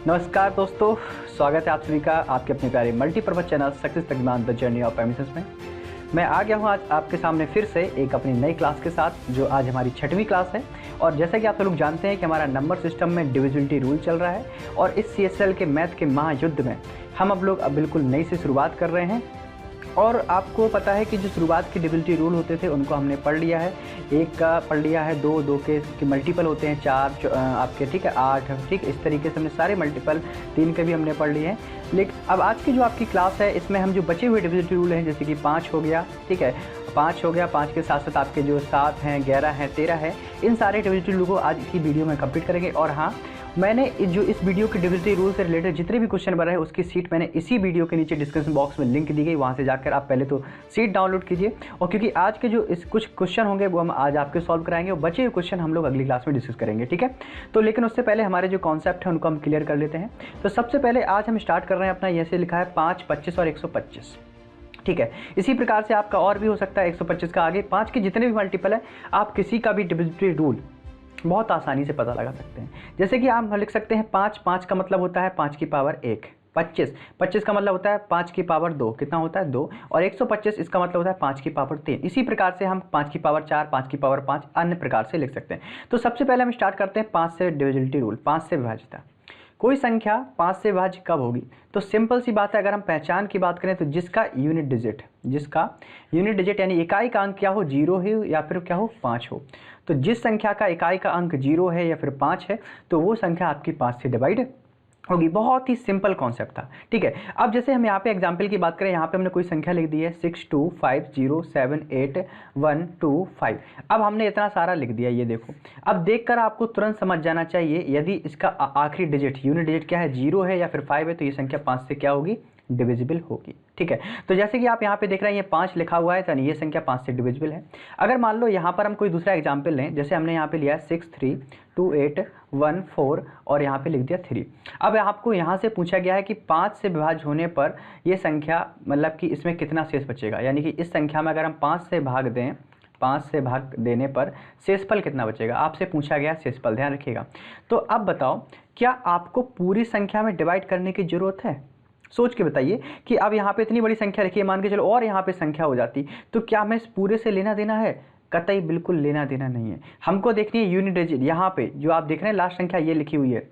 नमस्कार दोस्तों, स्वागत है आप सभी का आपके अपने प्यारे मल्टीपर्पज चैनल सक्सेस तकनीक द जर्नी ऑफ एमिशंस में। मैं आ गया हूँ आज आपके सामने फिर से एक अपनी नई क्लास के साथ, जो आज हमारी 6वीं क्लास है। और जैसा कि आप लोग जानते हैं कि हमारा नंबर सिस्टम में डिविजिबिलिटी रूल चल रहा है और इस CSL के मैथ के महायुद्ध में हम अब लोग बिल्कुल नई से शुरुआत कर रहे हैं। और आपको पता है कि जो शुरुआत के डिविजिबिलिटी रूल होते थे उनको हमने पढ़ लिया है। एक का पढ़ लिया है, दो के मल्टीपल होते हैं, 4 आपके, ठीक है, 8, ठीक, इस तरीके से हमने सारे मल्टीपल, 3 के भी हमने पढ़ लिए हैं। लेकिन अब आज की जो आपकी क्लास है इसमें हम जो बचे हुए डिविजिबिलिटी रूल हैं, जैसे कि 5 हो गया, ठीक है, 5 हो गया, 5 के साथ साथ आपके जो 7 हैं, 11 हैं, 13 है, इन सारे डिविजिबिलिटी रूल को आज की वीडियो में कंप्लीट करेंगे। और हाँ, मैंने इस वीडियो के डिविजिबिलिटी रूल से रिलेटेड जितने भी क्वेश्चन बन रहे हैं उसकी सीट मैंने इसी वीडियो के नीचे डिस्क्रिप्शन बॉक्स में लिंक दी गई, वहाँ से जाकर आप पहले तो सीट डाउनलोड कीजिए। और क्योंकि आज के जो कुछ क्वेश्चन होंगे वो हम आज आपके सॉल्व कराएंगे और बचे हुए क्वेश्चन हम लोग अगली क्लास में डिस्कस करेंगे, ठीक है। तो लेकिन उससे पहले हमारे जो कॉन्सेप्ट है उनको हम क्लियर कर लेते हैं। तो सबसे पहले आज हम स्टार्ट कर रहे हैं अपना, जैसे लिखा है 5, 25 और 125, ठीक है। इसी प्रकार से आपका और भी हो सकता है 125 का आगे 5 के जितने भी मल्टीपल है, आप किसी का भी डिविजिबिलिटी रूल बहुत आसानी से पता लगा सकते हैं। जैसे कि आप लिख सकते हैं 5 का मतलब होता है 5 की पावर 1, 25 का मतलब होता है 5 की पावर 2, कितना होता है 2, और 125 इसका मतलब होता है 5 की पावर 3। इसी प्रकार से हम 5 की पावर 4, 5 की पावर 5 अन्य प्रकार से लिख सकते हैं। तो सबसे पहले हम स्टार्ट करते हैं 5 से डिविजिबिलिटी रूल। 5 से विभाज्यता, कोई संख्या 5 से विभाज्य कब होगी? तो सिंपल सी बात है, अगर हम पहचान की बात करें तो जिसका यूनिट डिजिट यानी इकाई का अंक क्या हो, 0 हो या फिर क्या हो, 5 हो। तो जिस संख्या का इकाई का अंक 0 है या फिर 5 है तो वो संख्या आपकी 5 से डिवाइड होगी। बहुत ही सिंपल कॉन्सेप्ट था, ठीक है। अब जैसे हम यहाँ पे एग्जाम्पल की बात करें, यहाँ पे हमने कोई संख्या लिख दी है 62507812 अब हमने इतना सारा लिख दिया, ये देखो। अब देखकर आपको तुरंत समझ जाना चाहिए यदि इसका आखिरी डिजिट, यूनिट डिजिट क्या है, 0 है या फिर 5 है, तो ये संख्या 5 से क्या होगी, डिविजिबल होगी, ठीक है। तो जैसे कि आप यहाँ पे देख रहे हैं ये 5 लिखा हुआ है, तो ये संख्या 5 से डिविजिबल है। अगर मान लो यहाँ पर हम कोई दूसरा एग्जाम्पल लें, जैसे हमने यहाँ पे लिया है 632814 और यहाँ पे लिख दिया 3। अब आपको यहाँ से पूछा गया है कि 5 से विभाज्य होने पर ये संख्या, मतलब कि इसमें कितना शेष बचेगा, यानी कि इस संख्या में अगर हम 5 से भाग दें, 5 से भाग देने पर शेषफल कितना बचेगा, आपसे पूछा गया शेषफल, ध्यान रखिएगा। तो अब बताओ, क्या आपको पूरी संख्या में डिवाइड करने की जरूरत है? सोच के बताइए कि अब यहाँ पे इतनी बड़ी संख्या रखी है, मान के चलो और यहाँ पे संख्या हो जाती, तो क्या हमें इस पूरे से लेना देना है? कतई बिल्कुल लेना देना नहीं है। हमको देखनी है यूनिट डिजिट। यहाँ पे जो आप देख रहे हैं लास्ट संख्या ये लिखी हुई है,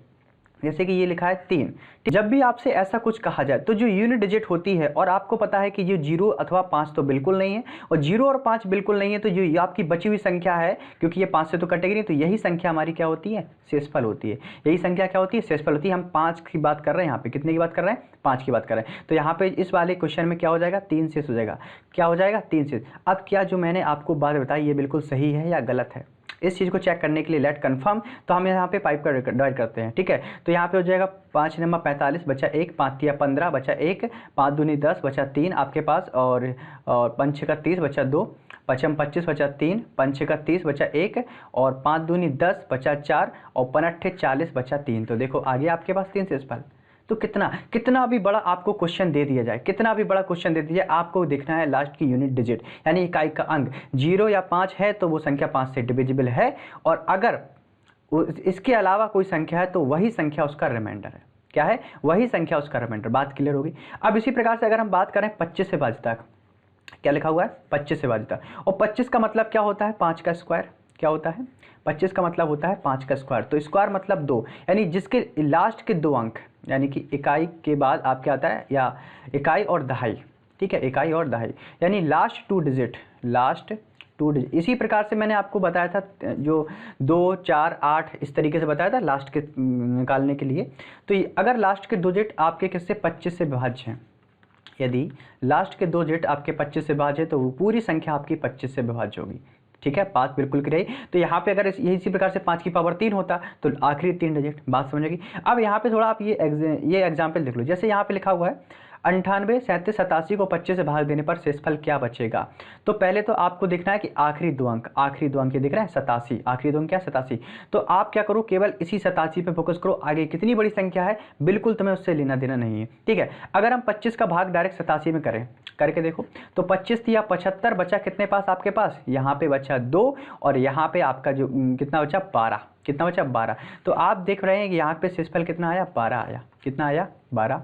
जैसे कि ये लिखा है 3। जब भी आपसे ऐसा कुछ कहा जाए तो जो यूनिट डिजिट होती है, और आपको पता है कि ये 0 अथवा 5 तो बिल्कुल नहीं है, और 0 और 5 बिल्कुल नहीं है, तो जो आपकी बची हुई संख्या है, क्योंकि ये 5 से तो कटेगी नहीं, तो यही संख्या हमारी क्या होती है, शेषफल होती है। यही संख्या क्या होती है, शेषफल होती है। हम 5 की बात कर रहे हैं, यहाँ पे कितने की बात कर रहे हैं, 5 की बात कर रहे हैं। तो यहाँ पे इस वाले क्वेश्चन में क्या हो जाएगा, 3 शेष हो जाएगा। क्या हो जाएगा, 3 शेष। अब क्या जो मैंने आपको बात बताई ये बिल्कुल सही है या गलत है, इस चीज़ को चेक करने के लिए लेट कन्फर्म, तो हम यहाँ पे 5 का डिवाइड करते हैं, ठीक है। तो यहाँ पे हो जाएगा 5 नंबर 45 बचा 1, 5 तिया 15 बचा 1, 5 दूनी 10 बचा 3 आपके पास, और 5 छः का 30 बचा 2, 5 25 बचा 3, 5 6 का 30 बचा 1, और 5 दूनी 10 बचा 4, और 5 8 40 बचा 3। तो देखो आगे आपके पास 3 शेषफल। तो कितना भी बड़ा आपको क्वेश्चन दे दिया जाए, कितना भी बड़ा क्वेश्चन दे दिया जाए, आपको देखना है लास्ट की यूनिट डिजिट, यानी इकाई का अंक 0 या 5 है तो वो संख्या 5 से डिविजिबल है, और अगर इसके अलावा कोई संख्या है तो वही संख्या उसका रिमाइंडर है। क्या है, वही संख्या उसका रिमाइंडर। बात क्लियर होगी। अब इसी प्रकार से अगर हम बात करें 25 से विभाज्यता, क्या लिखा हुआ है, 25 से विभाज्यता, और 25 का मतलब क्या होता है, 5 का स्क्वायर। क्या होता है, 25 का मतलब होता है 5 का स्क्वायर। तो स्क्वायर मतलब 2, यानी जिसके लास्ट के 2 अंक, यानी कि इकाई के बाद आप क्या आता है, या इकाई और दहाई, ठीक है, इकाई और दहाई, यानी लास्ट टू डिजिट। इसी प्रकार से मैंने आपको बताया था जो 2, 4, 8 इस तरीके से बताया था लास्ट के निकालने के लिए। तो अगर लास्ट के 2 डिजिट आपके किससे, 25 से विभाज्य हैं, यदि लास्ट के 2 डिजिट आपके 25 से विभाज्य है तो वो पूरी संख्या आपकी 25 से विभाज्य होगी, ठीक है। बात बिल्कुल की रही। तो यहाँ पे अगर इसी प्रकार से 5 की पावर 3 होता तो आखिरी 3 डिजिट, बात समझेगी। अब यहाँ पे थोड़ा आप ये एग्जाम्पल देख लो, जैसे यहाँ पे लिखा हुआ है 98, 37, 87 को 25 से भाग देने पर शेषफल क्या बचेगा। तो पहले तो आपको देखना है कि आखिरी दो अंक ये दिख रहा है 87, आखिरी दो अंक क्या 87। तो आप क्या करो, केवल इसी 87 पे फोकस करो, आगे कितनी बड़ी संख्या है बिल्कुल तुम्हें उससे लेना देना नहीं है, ठीक है। अगर हम 25 का भाग डायरेक्ट 87 में करें, करके देखो, तो 25 दिया 75, बचा कितने पास आपके पास, यहाँ पे बचा 2 और यहाँ पे आपका जो कितना बचा 12, कितना बचा 12। तो आप देख रहे हैं कि यहाँ पे शेषफल कितना आया 12 आया, कितना आया 12।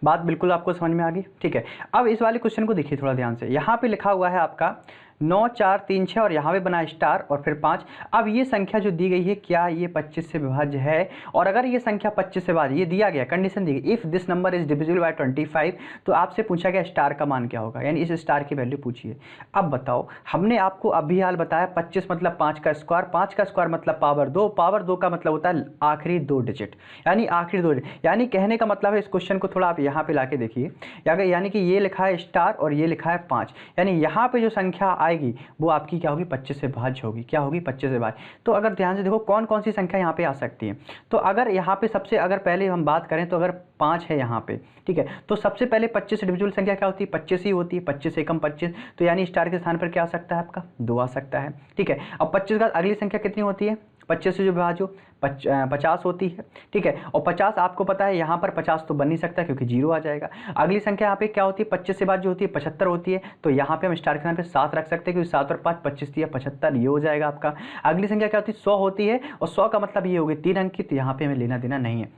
बात बिल्कुल आपको समझ में आ गई, ठीक है। अब इस वाले क्वेश्चन को देखिए थोड़ा ध्यान से, यहाँ पे लिखा हुआ है आपका 9, 4, 3, 6 और यहाँ पे बना स्टार और फिर 5। अब ये संख्या जो दी गई है क्या ये 25 से विभाज्य है, और अगर ये संख्या 25 से विभाज्य, ये दिया गया कंडीशन दी गई, if this number is divisible bye 25, तो आपसे पूछा गया स्टार का मान क्या होगा, यानी इस स्टार की वैल्यू पूछिए। अब बताओ, हमने आपको अभी हाल बताया 25 मतलब 5 का स्क्वायर, 5 का स्क्वायर मतलब पावर 2, पावर 2 का मतलब होता है आखिरी 2 डिजिट, यानी आखिरी 2 डिजिट। यानी कहने का मतलब है, इस क्वेश्चन को थोड़ा आप यहाँ पे ला के देखिए, यानी कि ये लिखा है स्टार और ये लिखा है 5, यानी यहाँ पे जो संख्या आएगी वो आपकी क्या होगी 25 से भाज्य होगी, क्या होगी 25 से भाज्य। तो अगर ध्यान से देखो कौन कौन सी संख्या यहाँ पे आ सकती है, तो अगर यहाँ पे सबसे अगर पहले हम बात करें तो अगर 5 है यहाँ पे, ठीक है, तो सबसे पहले 25 से डिविजिबल संख्या क्या होती है 25 ही होती है, 25 से एकम 25, तो यानी स्टार के स्थान पर क्या आ सकता है आपका 2 आ सकता है, ठीक है। अब 25 का अगली संख्या कितनी होती है, 25 से जो विभाज्य 50 होती है, ठीक है। और 50 आपको पता है यहाँ पर 50 तो बन नहीं सकता क्योंकि 0 आ जाएगा। अगली संख्या यहाँ पे क्या होती है 25 से भाज्य होती है 75 होती है, तो यहाँ पे हम स्टार के स्थान पे 7 रख सकते हैं क्योंकि 7 और 5 25 दिया 75, ये हो जाएगा आपका। अगली संख्या क्या होती है 100 होती है, और 100 का मतलब ये होगी 3 अंक की, तो यहाँ पे हमें लेना देना नहीं है।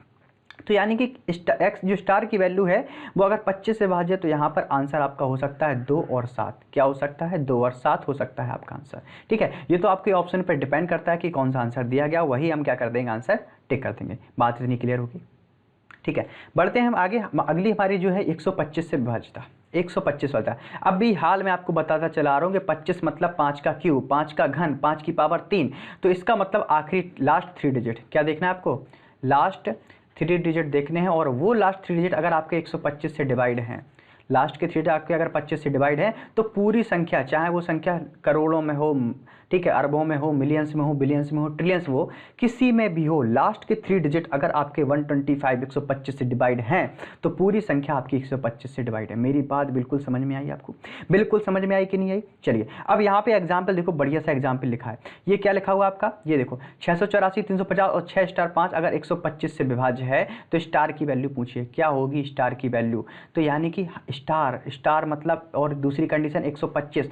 तो यानी कि एक्स जो स्टार की वैल्यू है वो अगर 25 से भाज्य, तो यहाँ पर आंसर आपका हो सकता है 2 और 7, क्या हो सकता है 2 और 7 हो सकता है आपका आंसर, ठीक है। ये तो आपके ऑप्शन पर डिपेंड करता है कि कौन सा आंसर दिया गया, वही हम क्या कर देंगे आंसर टिक कर देंगे। बात इतनी क्लियर होगी, ठीक है। बढ़ते हैं हम आगे, अगली हमारी जो है 125 से विभाज्यता, 125 वाला है। अब भी हाल में आपको बताता चला रहा हूँ कि 25 मतलब 5 का क्यूब, 5 का घन, 5 की पावर 3, तो इसका मतलब आखिरी लास्ट 3 डिजिट क्या देखना है आपको, लास्ट 3 डिजिट देखने हैं, और वो लास्ट 3 डिजिट अगर आपके 125 से डिवाइड हैं, लास्ट के 3 डिजिट आपके अगर 25 से डिवाइड है, तो पूरी संख्या चाहे वो संख्या करोड़ों में हो, ठीक है, अरबों में हो, मिलियंस में हो, बिलियंस में हो, ट्रिलियंस में हो, किसी में भी हो, लास्ट के 3 डिजिट अगर आपके 125 125 से डिवाइड हैं, तो पूरी संख्या आपकी 125 से डिवाइड है। मेरी बात बिल्कुल समझ में आई आपको, बिल्कुल समझ में आई कि नहीं आई। चलिए अब यहाँ पे एग्जाम्पल देखो, बढ़िया सा एग्जाम्पल लिखा है, ये क्या लिखा हुआ आपका, ये देखो 684, 350 और 6 स्टार 5 अगर 125 से विभाज्य है, तो स्टार की वैल्यू पूछिए क्या होगी स्टार की वैल्यू। तो यानी कि स्टार मतलब, और दूसरी कंडीशन 125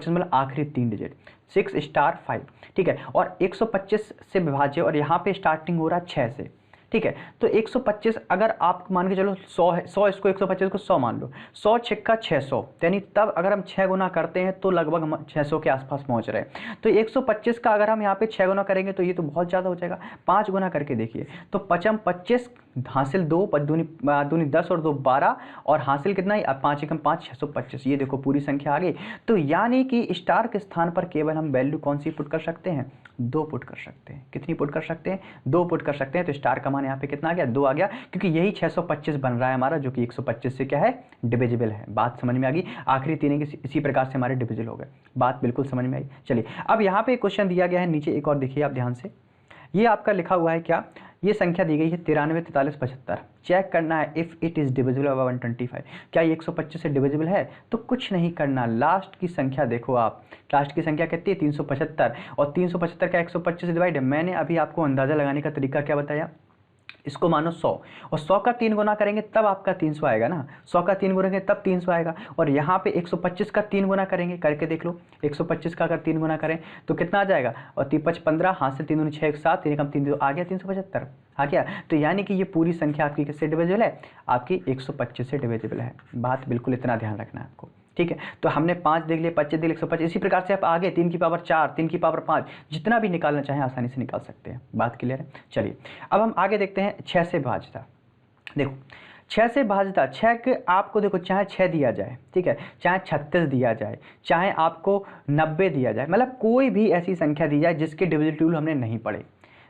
मतलब आखिरी 3 डिजिट 6 स्टार 5, ठीक है, और 125 से विभाज्य, और यहाँ पे स्टार्टिंग हो रहा है 6 से, ठीक है। तो 125 अगर आप मान के चलो 100 है, 100 इसको 125 को 100 मान लो, 100 छक्का 600, यानी तब अगर हम 6 गुना करते हैं तो लगभग हम 600 के आसपास पहुंच रहे हैं। तो 125 का अगर हम यहाँ पे 6 गुना करेंगे तो ये तो बहुत ज़्यादा हो जाएगा, 5 गुना करके देखिए, तो 5 25 हासिल 2, 5 दूनी 10 और 2 12, और हासिल कितना ही 5 एकम 5 625, ये देखो पूरी संख्या आ गई। तो यानी कि स्टार के स्थान पर केवल हम वैल्यू कौन सी पुट कर सकते हैं, 2 पुट कर सकते हैं। कितनी पुट कर सकते हैं, 2 पुट कर सकते हैं। तो स्टार का मान यहाँ पे कितना आ गया 2 आ गया, क्योंकि यही 625 बन रहा है हमारा, जो कि 125 से क्या है डिविजिबल है। बात समझ में आ गई, आखिरी 3 इसी प्रकार से हमारे डिविजिबल हो गए। बात बिल्कुल समझ में आई। चलिए अब यहाँ पे क्वेश्चन दिया गया है नीचे, एक और देखिए आप ध्यान से, ये आपका लिखा हुआ है क्या, ये संख्या दी गई है 93, 43, 75, चेक करना है if it is divisible by 125, क्या ये 125 से डिविजिबल है। तो कुछ नहीं करना, लास्ट की संख्या देखो आप, लास्ट की संख्या कितनी है 375, और 375 का 125 से डिवाइड है। मैंने अभी आपको अंदाज़ा लगाने का तरीका क्या बताया, इसको मानो 100, और 100 का 3 गुना करेंगे तब आपका 300 आएगा ना, 100 का 3 गुना करेंगे तब 300 आएगा, और यहाँ पे 125 का 3 गुना करेंगे, करके देख लो, 125 का अगर 3 गुना करें तो कितना आ जाएगा, और 5 15 हाथ से 3 दूनी 6 7 3 कम 3 आ गया 375 आ गया। तो यानी कि ये पूरी संख्या आपकी किससे डिविजिबल है, आपकी 125 से डिविजिबल है। बात बिल्कुल इतना ध्यान रखना है आपको, ठीक है। तो हमने 5 देख लिए, 25 देख लिए, 125, इसी प्रकार से आप आगे 3 की पावर 4, 3 की पावर 5, जितना भी निकालना चाहें आसानी से निकाल सकते हैं। बात क्लियर है। चलिए अब हम आगे देखते हैं 6 से भाज्यता। देखो 6 से भाज्यता, 6 के आपको देखो चाहे 6 दिया जाए, ठीक है, चाहे 36 दिया जाए, चाहे आपको 90 दिया जाए, मतलब कोई भी ऐसी संख्या दी जाए जिसके डिविजिबिलिटी रूल हमने नहीं पढ़े,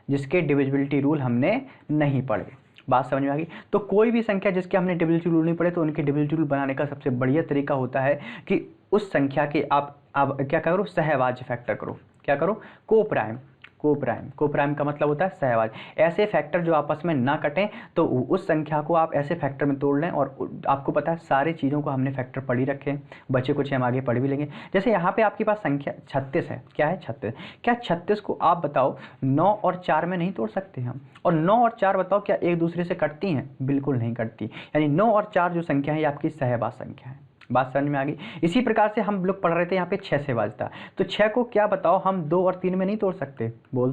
जिसके डिविजिबिलिटी रूल हमने नहीं पढ़े। बात समझ में आ गई। तो कोई भी संख्या जिसके हमने डिविजिबिलिटी रूल नहीं पढ़े, तो उनके डिविजिबिलिटी रूल बनाने का सबसे बढ़िया तरीका होता है कि उस संख्या के आप क्या करो, सहभाज्य फैक्टर करो, क्या करो, को को प्राइम का मतलब होता है सहभाज। ऐसे फैक्टर जो आपस में ना कटें तो उस संख्या को आप ऐसे फैक्टर में तोड़ लें। और आपको पता है सारी चीज़ों को हमने फैक्टर पढ़ ही रखे हैं, बचे कुछ हम आगे पढ़ भी लेंगे। जैसे यहाँ पे आपके पास संख्या 36 है, क्या है 36, क्या 36 को आप बताओ 9 और 4 में नहीं तोड़ सकते हम? और 9 और 4 बताओ क्या एक दूसरे से कटती हैं? बिल्कुल नहीं कटती। यानी 9 और 4 जो संख्या है ये आपकी सहभाज संख्या है। बात समझ में आ गई। इसी प्रकार से हम लोग पढ़ रहे थे यहाँ पे 6 सहभाज था, तो 6 को क्या बताओ हम 2 और 3 में नहीं तोड़ सकते? बोल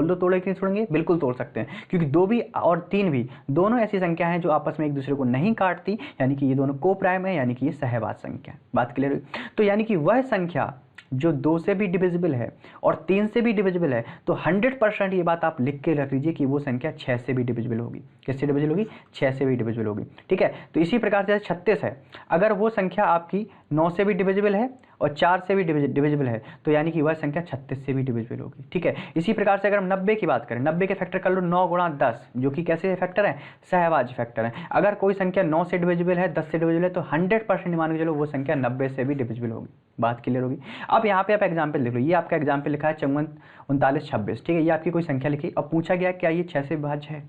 दो तोड़े कि नहीं तोड़ेंगे? बिल्कुल तोड़ सकते हैं, क्योंकि 2 भी और 3 भी दोनों ऐसी संख्या हैं जो आपस में एक दूसरे को नहीं काटती, यानी कि ये दोनों को प्राइम है, यानी कि ये सहभाज संख्या है। बात क्लियर हुई? तो यानी कि वह संख्या जो 2 से भी डिविजिबल है और 3 से भी डिविजिबल है, तो 100% ये बात आप लिख के रख लीजिए कि वो संख्या 6 से भी डिविजिबल होगी। किससे डिविजिबल होगी? 6 से भी डिविजिबल होगी। ठीक है, तो इसी प्रकार से 36 है, अगर वो संख्या आपकी 9 से भी डिविजिबल है और 4 से भी डिविजिबल है, तो यानी कि वह संख्या 36 से भी डिविजिबल होगी। ठीक है, इसी प्रकार से अगर हम 90 की बात करें, 90 के फैक्टर कर लो 9 गुणा 10, जो कि कैसे फैक्टर है? सहभाज फैक्टर है। अगर कोई संख्या 9 से डिविजिबल है, 10 से डिविजिबल है, तो 100% मान के चलो वो संख्या 90 से भी डिविजिबल होगी। बात क्लियर होगी? अब यहाँ पे आप एग्जाम्पल देख लो, ये आपका एग्जाम्पल लिखा है 54, 39, 26। ठीक है, ये आपकी कोई संख्या लिखी और पूछा गया क्या ये 6 से विभाज्य है?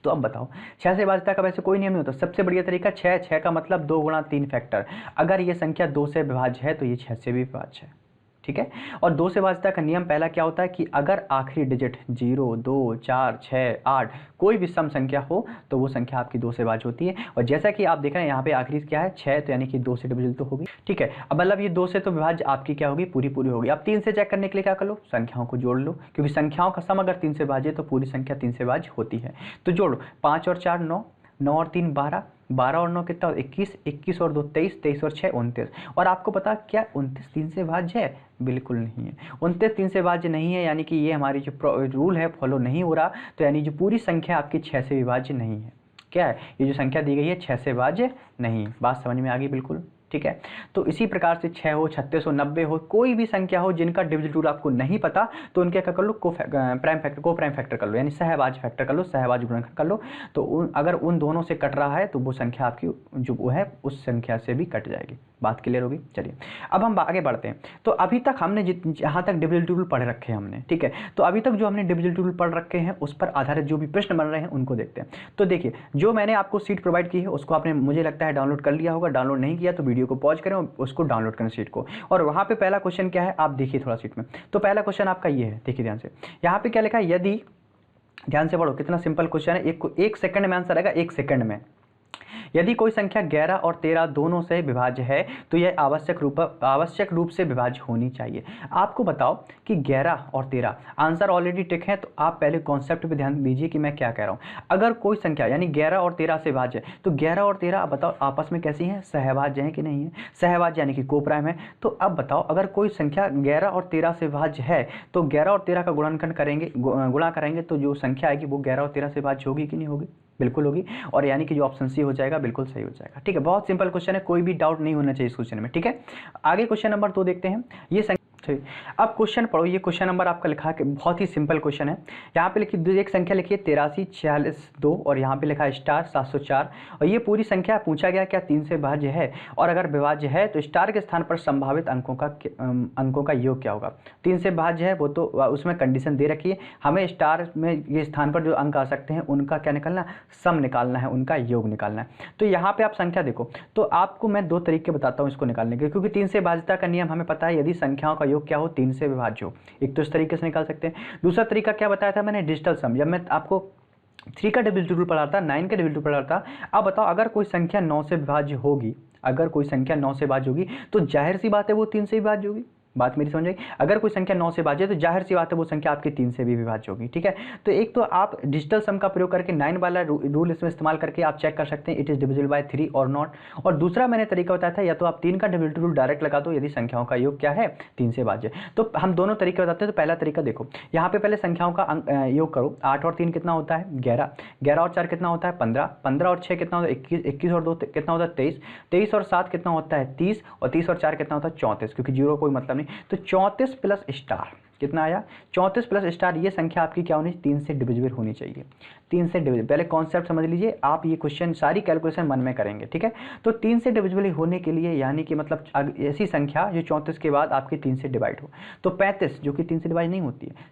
तो अब बताओ 6 से विभाज्यता का वैसे कोई नियम नहीं होता। सबसे बढ़िया तरीका 6 का मतलब 2 गुणा 3 फैक्टर। अगर ये संख्या 2 से विभाज्य है तो ये 6 से भी विभाज्य है। ठीक है, और 2 से विभाज्यता का नियम पहला क्या होता है कि अगर आखिरी डिजिट 0, 2, 4, 6, 8 कोई भी सम संख्या हो तो वो संख्या आपकी 2 से विभाज्य होती है। और जैसा कि आप देख रहे हैं यहाँ पे आखिरी क्या है 6, तो यानी कि 2 से डिविजिबल तो होगी। ठीक है, अब मतलब ये 2 से तो विभाज्य आपकी क्या होगी? पूरी होगी। अब 3 से चेक करने के लिए क्या कर लो? संख्याओं को जोड़ लो, क्योंकि संख्याओं का सम अगर 3 से विभाज्य है तो पूरी संख्या 3 से विभाज्य होती है। तो जोड़ो, 5 और 4 9, 9 और 3 12, 12 और 9 कितना? 21, 21 और 2 23, 23 और 6 29। और आपको पता क्या 29 3 से विभाज्य है? बिल्कुल नहीं है। 29 3 से विभाज्य नहीं है, यानी कि ये हमारी जो रूल है फॉलो नहीं हो रहा। तो यानी जो पूरी संख्या आपकी 6 से विभाज्य नहीं है। क्या है ये जो संख्या दी गई है 6 से विभाज्य नहीं। बात समझ में आ गई? बिल्कुल ठीक है। तो इसी प्रकार से 6 हो, 36 हो, 90 हो, कोई भी संख्या हो जिनका डिविजिबल रूल आपको नहीं पता, तो उनके क्या कर लो? को प्राइम फैक्टर कर लो, यानी सहभाज्य फैक्टर कर लो, सहभाज्य गुणनखंड कर लो। तो अगर उन दोनों से कट रहा है तो वो संख्या आपकी जो वो है उस संख्या से भी कट जाएगी। बात क्लियर होगी? चलिए अब हम आगे बढ़ते हैं। तो अभी तक हमने जहाँ तक डिविजिबल रूल पढ़ रखे हैं हमने, ठीक है, तो अभी तक जो हमने डिविजिबल रूल पढ़ रखे हैं उस पर आधारित जो भी प्रश्न बन रहे हैं उनको देखते हैं। तो देखिए जो मैंने आपको सीट प्रोवाइड की है उसको आपने मुझे लगता है डाउनलोड कर लिया होगा। डाउनलोड नहीं किया तो वीडियो को पॉज करें और उसको डाउनलोड करें सीट को। और वहाँ पे पहला क्वेश्चन क्या है आप देखिए थोड़ा सीट में। तो पहला क्वेश्चन आपका ये है, देखिए ध्यान से, यहाँ पे क्या लिखा है? यदि, ध्यान से पढ़ो कितना सिंपल क्वेश्चन है, एक सेकंड में आंसर आएगा, 1 सेकंड में। यदि कोई संख्या 11 और 13 दोनों से विभाज्य है तो यह आवश्यक रूप से विभाज्य होनी चाहिए। आपको बताओ कि 11 और 13 आंसर ऑलरेडी टिक है, तो आप पहले कॉन्सेप्ट पे ध्यान दीजिए कि मैं क्या कह रहा हूँ। अगर कोई संख्या यानी 11 और 13 से विभाज्य है तो 11 और 13 आप बताओ आपस में कैसी हैं? सहभाज्य हैं कि नहीं है? सहभाज्य यानी कि को प्राइम है। तो अब बताओ अगर कोई संख्या 11 और 13 से विभाज्य है तो 11 और 13 का गुणनखंड करेंगे, गुणा करेंगे तो जो संख्या आएगी वो 11 और 13 से विभाज्य होगी कि नहीं होगी? बिल्कुल होगी। और यानी कि जो ऑप्शन सी हो जाएगा बिल्कुल सही हो जाएगा। ठीक है, बहुत सिंपल क्वेश्चन है, कोई भी डाउट नहीं होना चाहिए इस क्वेश्चन में। ठीक है, आगे क्वेश्चन नंबर 2 देखते हैं। ये अब क्वेश्चन पढ़ो, ये क्वेश्चन नंबर आपका लिखा है, बहुत ही सिंपल क्वेश्चन है। यहाँ पे लिखिए एक संख्या लिखिए 83 46 2 और यहाँ पे लिखा है स्टार 704 और ये पूरी संख्या पूछा गया क्या 3 से विभाज्य है? और अगर विभाज्य है तो स्टार के स्थान पर संभावित अंकों का योग क्या होगा? 3 से विभाज्य है वो तो उसमें कंडीशन दे रखी है, हमें स्टार में ये स्थान पर जो अंक आ सकते हैं उनका क्या निकालना? सम निकालना है, उनका योग निकालना है। तो यहाँ पे आप संख्या देखो, तो आपको मैं 2 तरीके बताता हूँ इसको निकालने के, क्योंकि 3 से विभाज्यता का नियम हमें पता है, यदि संख्याओं का योग क्या हो 3 से विभाज्य हो। एक तो इस तरीके से निकाल सकते हैं। दूसरा तरीका क्या बताया था मैंने? डिजिटल सम। जब मैं आपको 3 का डिविजिबल रूल पढ़ा था, 9 का डिविजिबल रूल पढ़ा था। अब बताओ अगर कोई संख्या 9 से विभाज्य होगी, अगर कोई संख्या 9 से विभाज्य होगी तो जाहिर सी बात है वो 3 से विभाज्य होगी। बात मेरी समझ आई? अगर कोई संख्या 9 से विभाज्य है तो जाहिर सी बात है वो संख्या आपकी 3 से भी विभाज्य होगी। ठीक है, तो एक तो आप डिजिटल सम का प्रयोग करके 9 वाला रूल इसमें इस्तेमाल करके आप चेक कर सकते हैं इट इज डिविजिबल बाय 3 और नॉट। और दूसरा मैंने तरीका बताया था, या तो आप 3 का डिविजिबल रूल डायरेक्ट लगा दो यदि संख्याओं का योग क्या है 3 से विभाज्य। तो हम दोनों तरीके बताते हैं। तो पहला तरीका देखो, यहाँ पे पहले संख्याओं का योग करो। 8 और 3 कितना होता है? 11। 11 और 4 कितना होता है? 15। 15 और 6 कितना होता है? 21। 21 और 2 कितना होता है? 23। 23 और 7 कितना होता है? 30। और 30 और 4 कितना होता है? 34, क्योंकि जीरो कोई मतलब नहीं। तो 34 प्लस स्टार, कितना आया 34 प्लस स्टार, ये संख्या आपकी क्या होनी चाहिए 3 से डिविजिबल होनी चाहिए, 3 से डिविजिबल। पहले कॉन्सेप्ट समझ लीजिए, आप ये क्वेश्चन सारी कैलकुलेशन मन में करेंगे, ठीक है। तो 3 से डिविजिबल होने के लिए यानी कि मतलब ऐसी संख्या जो 34 के बाद आपकी 3 से डिवाइड हो। तो 35 जो कि 3 से डिवाइड नहीं होती है,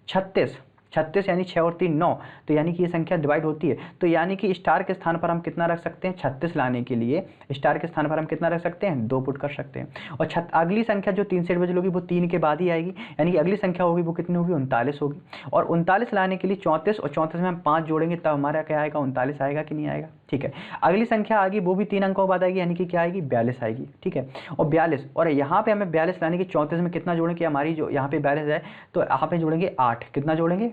36 यानी 6 और 3 9, तो यानी कि ये संख्या डिवाइड होती है। तो यानी कि स्टार के स्थान पर हम कितना रख सकते हैं, 36 लाने के लिए स्टार के स्थान पर हम कितना रख सकते हैं, 2 पुट कर सकते हैं। और अगली संख्या जो 3 से डिविजिबल होगी वो 3 के बाद ही आएगी, यानी कि अगली संख्या होगी वो कितनी होगी 39 होगी। और 39 लाने के लिए 34 और 34 में हम 5 जोड़ेंगे तब हमारा क्या आएगा 39 आएगा कि नहीं आएगा, ठीक है। अगली संख्या आएगी वो भी 3 अंकों बाद आएगी, यानी कि क्या आएगी 42 आएगी, ठीक है। और 42 और यहाँ पे हमें 42 लाने की 34 में कितना जोड़ेंगे, हमारी जो यहाँ पे 42 है तो यहाँ पे जोड़ेंगे 8, कितना जोड़ेंगे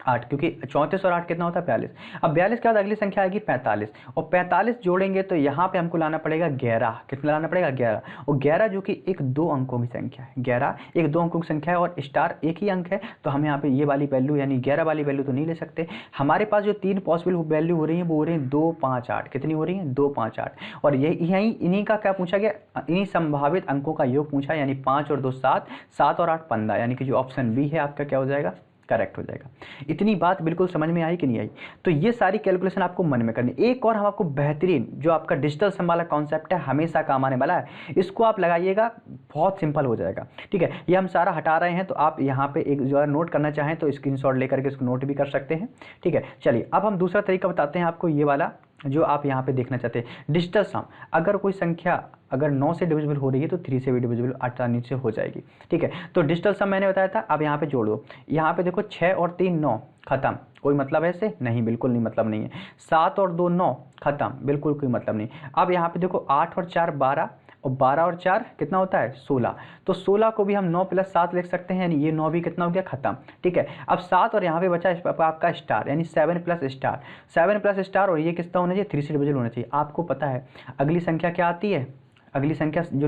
8, क्योंकि 34 और 8 कितना होता है 42। अब 42 के बाद अगली संख्या आएगी 45 और 45 जोड़ेंगे तो यहाँ पे हमको लाना पड़ेगा 11, कितना लाना पड़ेगा 11। और 11 जो कि एक 2 अंकों की संख्या है, 11 एक 2 अंकों की संख्या है और स्टार एक ही अंक है, तो हम यहाँ पे ये वाली वैल्यू यानी 11 वाली वैल्यू तो नहीं ले सकते। हमारे पास जो 3 पॉसिबल वैल्यू हो रही है वो हो रही है 2 5 8, कितनी हो रही है 2 5 8। और यही इन्हीं का क्या पूछा गया, इन्हीं संभावित अंकों का योग पूछा, यानी 5 और 2 7, 7 और 8 15, यानी कि जो ऑप्शन बी है आपका क्या हो जाएगा करेक्ट हो जाएगा। इतनी बात बिल्कुल समझ में आई कि नहीं आई। तो ये सारी कैलकुलेशन आपको मन में करनी। एक और हम आपको बेहतरीन जो आपका डिजिटल सम वाला कॉन्सेप्ट है हमेशा काम आने वाला है, इसको आप लगाइएगा बहुत सिंपल हो जाएगा, ठीक है। ये हम सारा हटा रहे हैं तो आप यहाँ पे एक जो है नोट करना चाहें तो स्क्रीनशॉट लेकर के इसको नोट भी कर सकते हैं, ठीक है। चलिए अब हम दूसरा तरीका बताते हैं आपको, ये वाला जो आप यहाँ पे देखना चाहते हैं डिजिटल सम। अगर कोई संख्या अगर 9 से डिविजिबल हो रही है तो 3 से भी डिविजिबल आसानी से हो जाएगी, ठीक है। तो डिजिटल सम मैंने बताया था, अब यहाँ पे जोड़ दो। यहाँ पे देखो 6 और 3 9, खत्म, कोई मतलब है इससे नहीं, बिल्कुल नहीं मतलब नहीं है। 7 और 2 9, खत्म, बिल्कुल कोई मतलब नहीं। अब यहाँ पे देखो 8 और 4 12 और 12 और 4 कितना होता है 16, तो 16 को भी हम 9 + 7 लिख सकते हैं, यानी ये 9 भी कितना हो गया खत्म, ठीक है। अब 7 और यहाँ पे बचा आपका स्टार, यानी 7 + स्टार, 7 + स्टार, और ये कितना होना चाहिए 3 से डिविजिबल होना चाहिए। आपको पता है अगली संख्या क्या आती है, अगली संख्या जो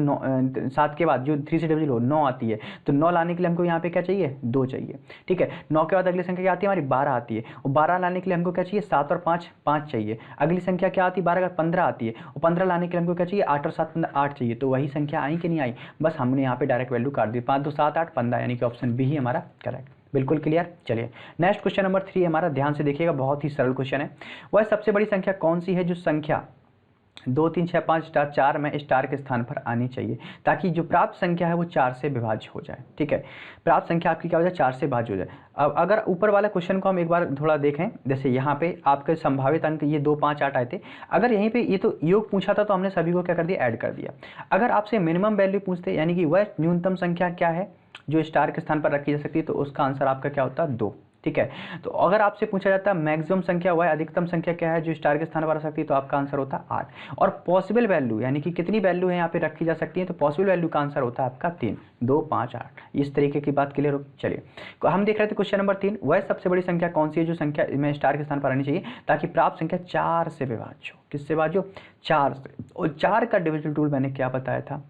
7 के बाद जो 3 से डिविजिबल हो 9 आती है, तो 9 लाने के लिए हमको यहाँ पे क्या चाहिए 2 चाहिए, ठीक है। 9 के बाद अगली संख्या क्या आती है हमारी 12 आती है, और 12 लाने के लिए हमको क्या चाहिए 7 और 5 5 चाहिए। अगली संख्या क्या आती है 12 का 15 आती है, और 15 लाने के लिए हमको क्या चाहिए 8 और 7 15 8 चाहिए। तो वही संख्या आई कि नहीं आई, बस हमने यहाँ पे डायरेक्ट वैल्यू काट दी, 5 2 7 8 15, यानी कि ऑप्शन बी ही हमारा करेक्ट। बिल्कुल क्लियर। चलिए नेक्स्ट क्वेश्चन नंबर 3 हमारा, ध्यान से देखिएगा, बहुत ही सरल क्वेश्चन है। वह सबसे बड़ी संख्या कौन सी है जो संख्या 2 3 6 5 स्टार 4 में स्टार के स्थान पर आनी चाहिए, ताकि जो प्राप्त संख्या है वो 4 से विभाज्य हो जाए, ठीक है। प्राप्त संख्या आपकी क्या हो जाए 4 से विभाज्य हो जाए। अब अगर ऊपर वाला क्वेश्चन को हम एक बार थोड़ा देखें, जैसे यहाँ पे आपके संभावित अंक ये 2 5 8 आए थे, अगर यहीं पे ये तो योग पूछा था तो हमने सभी को क्या कर दिया ऐड कर दिया। अगर आपसे मिनिमम वैल्यू पूछते यानी कि वह न्यूनतम संख्या क्या है जो स्टार के स्थान पर रखी जा सकती है, तो उसका आंसर आपका क्या होता है 2, ठीक है। तो अगर आपसे पूछा जाता है मैक्सिमम संख्या वह अधिकतम संख्या क्या है जो स्टार के स्थान पर आ सकती है, तो आपका आंसर होता है 8। और पॉसिबल वैल्यू यानी कि कितनी वैल्यू है यहाँ पे रखी जा सकती है, तो पॉसिबल वैल्यू का आंसर होता है आपका 3 2 5 8। इस तरीके की बात क्लियर होगी। चलिए हम देख रहे थे क्वेश्चन नंबर 3, वह सबसे बड़ी संख्या कौन सी है जो संख्या में स्टार के स्थान पर आनी चाहिए ताकि प्राप्त संख्या 4 से विभाज्य हो। किससे विभाज्य हो 4 से। और 4 का डिविजन टूल मैंने क्या बताया था,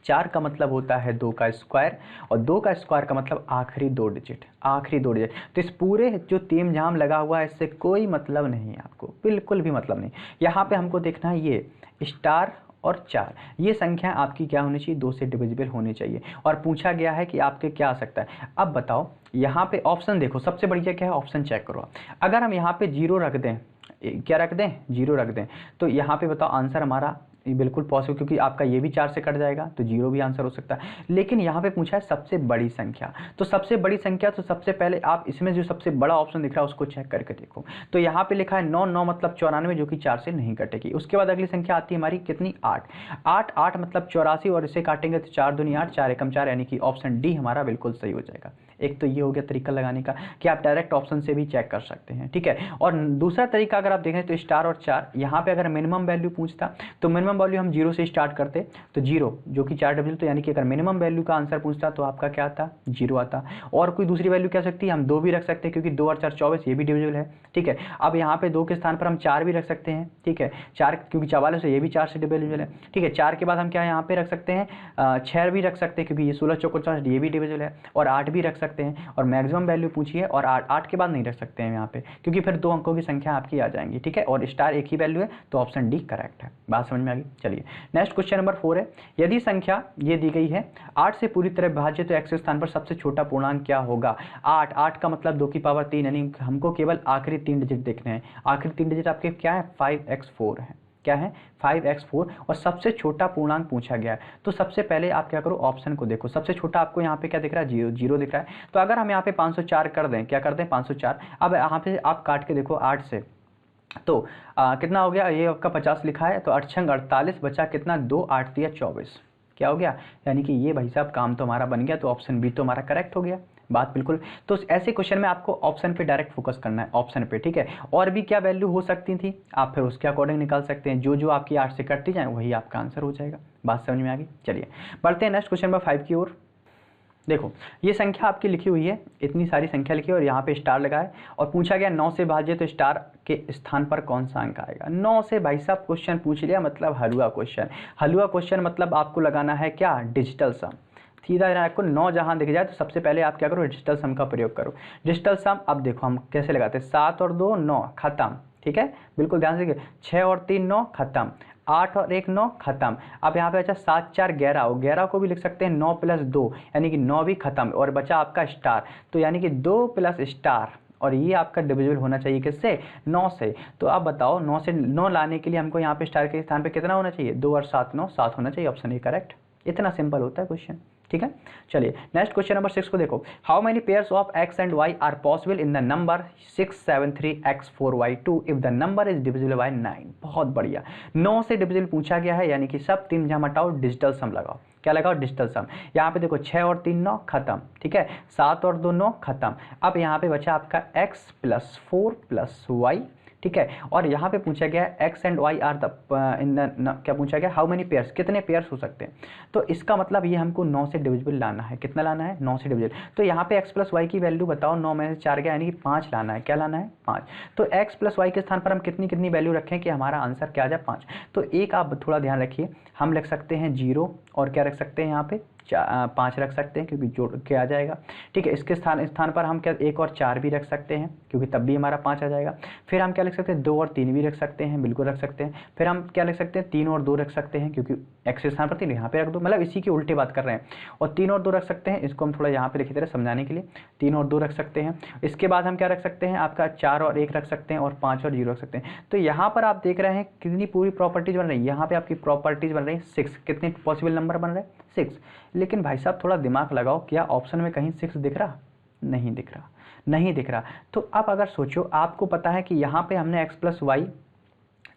4 का मतलब होता है 2 का स्क्वायर, और 2 का स्क्वायर का मतलब आखिरी 2 डिजिट, आखिरी 2 डिजिट। तो इस पूरे जो तीम झाम लगा हुआ है इससे कोई मतलब नहीं है आपको, बिल्कुल भी मतलब नहीं। यहाँ पे हमको देखना है ये स्टार और 4, ये संख्या आपकी क्या होनी चाहिए 2 से डिविजिबल होनी चाहिए। और पूछा गया है कि आपके क्या आ सकता है। अब बताओ यहाँ पे ऑप्शन देखो, सबसे बढ़िया क्या है ऑप्शन चेक करो। अगर हम यहाँ पे 0 रख दें, क्या रख दें 0 रख दें, तो यहाँ पे बताओ आंसर हमारा बिल्कुल पॉसिबल, क्योंकि आपका ये भी 4 से कट जाएगा तो 0 भी आंसर हो सकता है। लेकिन यहाँ पे पूछा है सबसे बड़ी संख्या, तो सबसे बड़ी संख्या, तो सबसे पहले आप इसमें जो सबसे बड़ा ऑप्शन दिख रहा है उसको चेक करके देखो। तो यहाँ पे लिखा है 9 9 मतलब 94, जो कि 4 से नहीं कटेगी। उसके बाद अगली संख्या आती है हमारी कितनी 8 8 8 मतलब 84, और इसे काटेंगे तो 4 दूनी 8 4 एकम 4, यानी कि ऑप्शन डी हमारा बिल्कुल सही हो जाएगा। एक तो ये हो गया तरीका लगाने का कि आप डायरेक्ट ऑप्शन से भी चेक कर सकते हैं, ठीक है। और दूसरा तरीका अगर आप देखें तो स्टार और 4, यहाँ पे अगर मिनिमम वैल्यू पूछता तो मिनिमम वैल्यू हम 0 से स्टार्ट करते, तो 0 जो कि 4 डिविजन, तो यानी कि अगर मिनिमम वैल्यू का आंसर पूछता तो आपका क्या आता 0 आता। और कोई दूसरी वैल्यू क्या सकती है, हम 2 भी रख सकते हैं क्योंकि 2 और 4 24, ये भी डिविजिबल है, ठीक है। अब यहाँ पे 2 के स्थान पर हम 4 भी रख सकते हैं, ठीक है। 4 क्योंकि 44 से ये भी 4 से डिविजिबल है, ठीक है। 4 के बाद हम क्या यहाँ पे रख सकते हैं 6 भी रख सकते हैं क्योंकि ये 16 चौको 54, ये भी डिविजिबल है। और 8 भी रख सकते हैं, और मैक्सिमम वैल्यू पूछी है और 8 के बाद नहीं रख सकते हैं यहाँ पे, क्योंकि फिर 2 अंकों की संख्या आपकी आ जाएंगी, ठीक है, और स्टार एक ही वैल्यू है, तो ऑप्शन डी करेक्ट है। बात समझ में आ गई। चलिए नेक्स्ट क्वेश्चन नंबर 4 है, यदि संख्या ये दी गई है 8 से पूरी तरह विभाज्य तो x के स्थान पर सबसे छोटा पूर्णांक क्या होगा। 8 का मतलब 2 की पावर 3, यानी हमको केवल आखिरी 3 डिजिट देखने हैं। आखिरी 3 डिजिट आपके क्या है, 5x4 है। क्या है, 5x4, और सबसे छोटा पूर्णांक पूछा गया है। तो सबसे पहले आप क्या करो, ऑप्शन को देखो, सबसे छोटा आपको यहाँ पे क्या दिख रहा है, 0 दिख रहा है। तो अगर हम यहाँ पे 504 कर दें, क्या कर दें, 504, अब यहाँ पे आप काट के देखो 8 से, तो कितना हो गया, ये आपका 50 लिखा है, तो 8 छंग 48, बचा कितना, 2, 8 दिया 24, क्या हो गया, यानी कि ये भाई साहब काम तो हमारा बन गया, तो ऑप्शन बी तो हमारा करेक्ट हो गया। बात बिल्कुल, तो ऐसे क्वेश्चन में आपको ऑप्शन पे डायरेक्ट फोकस करना है, ऑप्शन पे, ठीक है। और भी क्या वैल्यू हो सकती थी, आप फिर उसके अकॉर्डिंग निकाल सकते हैं, जो आपकी 8 से कटती जाए वही आपका आंसर हो जाएगा। बात समझ में आ गई। चलिए बढ़ते हैं नेक्स्ट क्वेश्चन नंबर 5 की ओर। देखो ये संख्या आपकी लिखी हुई है, इतनी सारी संख्या लिखी है और यहाँ पे स्टार लगा है, और पूछा गया 9 से भाज्य तो स्टार के स्थान पर कौन सा अंक आएगा। 9 से भाई साहब क्वेश्चन पूछ लिया, मतलब हलवा क्वेश्चन। हलवा क्वेश्चन मतलब आपको लगाना है क्या, डिजिटल सम। सीधा आपको 9 जहाँ दिख जाए तो सबसे पहले आप क्या करो, डिजिटल सम का प्रयोग करो। डिजिटल सम अब देखो हम कैसे लगाते हैं, 7 और 2 9 खत्म, ठीक है, बिल्कुल ध्यान से, 6 और 3 9 खत्म, 8 और 1 9 खत्म। अब यहाँ पे बचा 7 4 11, और 11 को भी लिख सकते हैं 9 + 2, यानी कि 9 भी खत्म, और बचा आपका स्टार, तो यानी कि 2 + स्टार, और ये आपका डिविजिबल होना चाहिए किससे, 9 से। तो आप बताओ 9 से 9 लाने के लिए हमको यहाँ पे स्टार के स्थान पे कितना होना चाहिए, 2 और 7 9, 7 होना चाहिए, ऑप्शन ए करेक्ट। इतना सिंपल होता है क्वेश्चन, ठीक है। चलिए नेक्स्ट क्वेश्चन नंबर 6 को देखो, how many pairs of x and y are possible in the number 673x4y2 if the number is divisible by 9। बहुत बढ़िया, 9 से डिविजिबल पूछा गया है, यानी कि सब 3 जहाँ हटाओ, डिजिटल सम लगाओ। क्या लगाओ, डिजिटल सम। यहाँ पे देखो 6 और 3 9 खत्म, ठीक है, 7 और 2 9 खत्म। अब यहाँ पे बचा आपका x + 4 + y, ठीक है, और यहाँ पे पूछा गया x and y are the in the, क्या पूछा गया, हाउ मेनी पेयर्स, कितने पेयर्स हो सकते हैं। तो इसका मतलब ये हमको 9 से डिविजिबल लाना है, कितना लाना है, 9 से डिविजिबल। तो यहाँ पे x + y की वैल्यू बताओ, 9 में से 4 गया, यानी कि 5 लाना है। क्या लाना है, 5। तो x + y के स्थान पर हम कितनी कितनी वैल्यू रखें कि हमारा आंसर क्या आ जाए, 5। तो एक आप थोड़ा ध्यान रखिए, हम लिख सकते हैं 0, और क्या रख सकते हैं यहाँ पे 5 रख सकते हैं, क्योंकि जोड़ के आ जाएगा, ठीक है। इसके स्थान पर हम क्या 1 और 4 भी रख सकते हैं, क्योंकि तब भी हमारा 5 आ जाएगा। फिर हम क्या लिख सकते हैं, 2 और 3 भी रख सकते हैं, बिल्कुल रख सकते हैं। फिर हम क्या लिख सकते हैं, 3 और 2 रख सकते हैं, क्योंकि x के स्थान पर 3 यहाँ पे रख दो, मतलब इसी की उल्टे बात कर रहे हैं। और 3 और 2 रख सकते हैं, इसको हम थोड़ा यहाँ पे लिखी तरह समझाने के लिए 3 और 2 रख सकते हैं। इसके बाद हम क्या रख सकते हैं, आपका 4 और 1 रख सकते हैं, और 5 और 0 रख सकते हैं। तो यहाँ पर आप देख रहे हैं कितनी पूरी प्रॉपर्टीज बन रही है, यहाँ पे आपकी प्रॉपर्टीज बन रही है 6। कितने पॉसिबल नंबर बन रहे हैं, 6। लेकिन भाई साहब थोड़ा दिमाग लगाओ, क्या ऑप्शन में कहीं 6 दिख रहा, नहीं दिख रहा, नहीं दिख रहा। तो अब अगर सोचो, आपको पता है कि यहाँ पे हमने x + y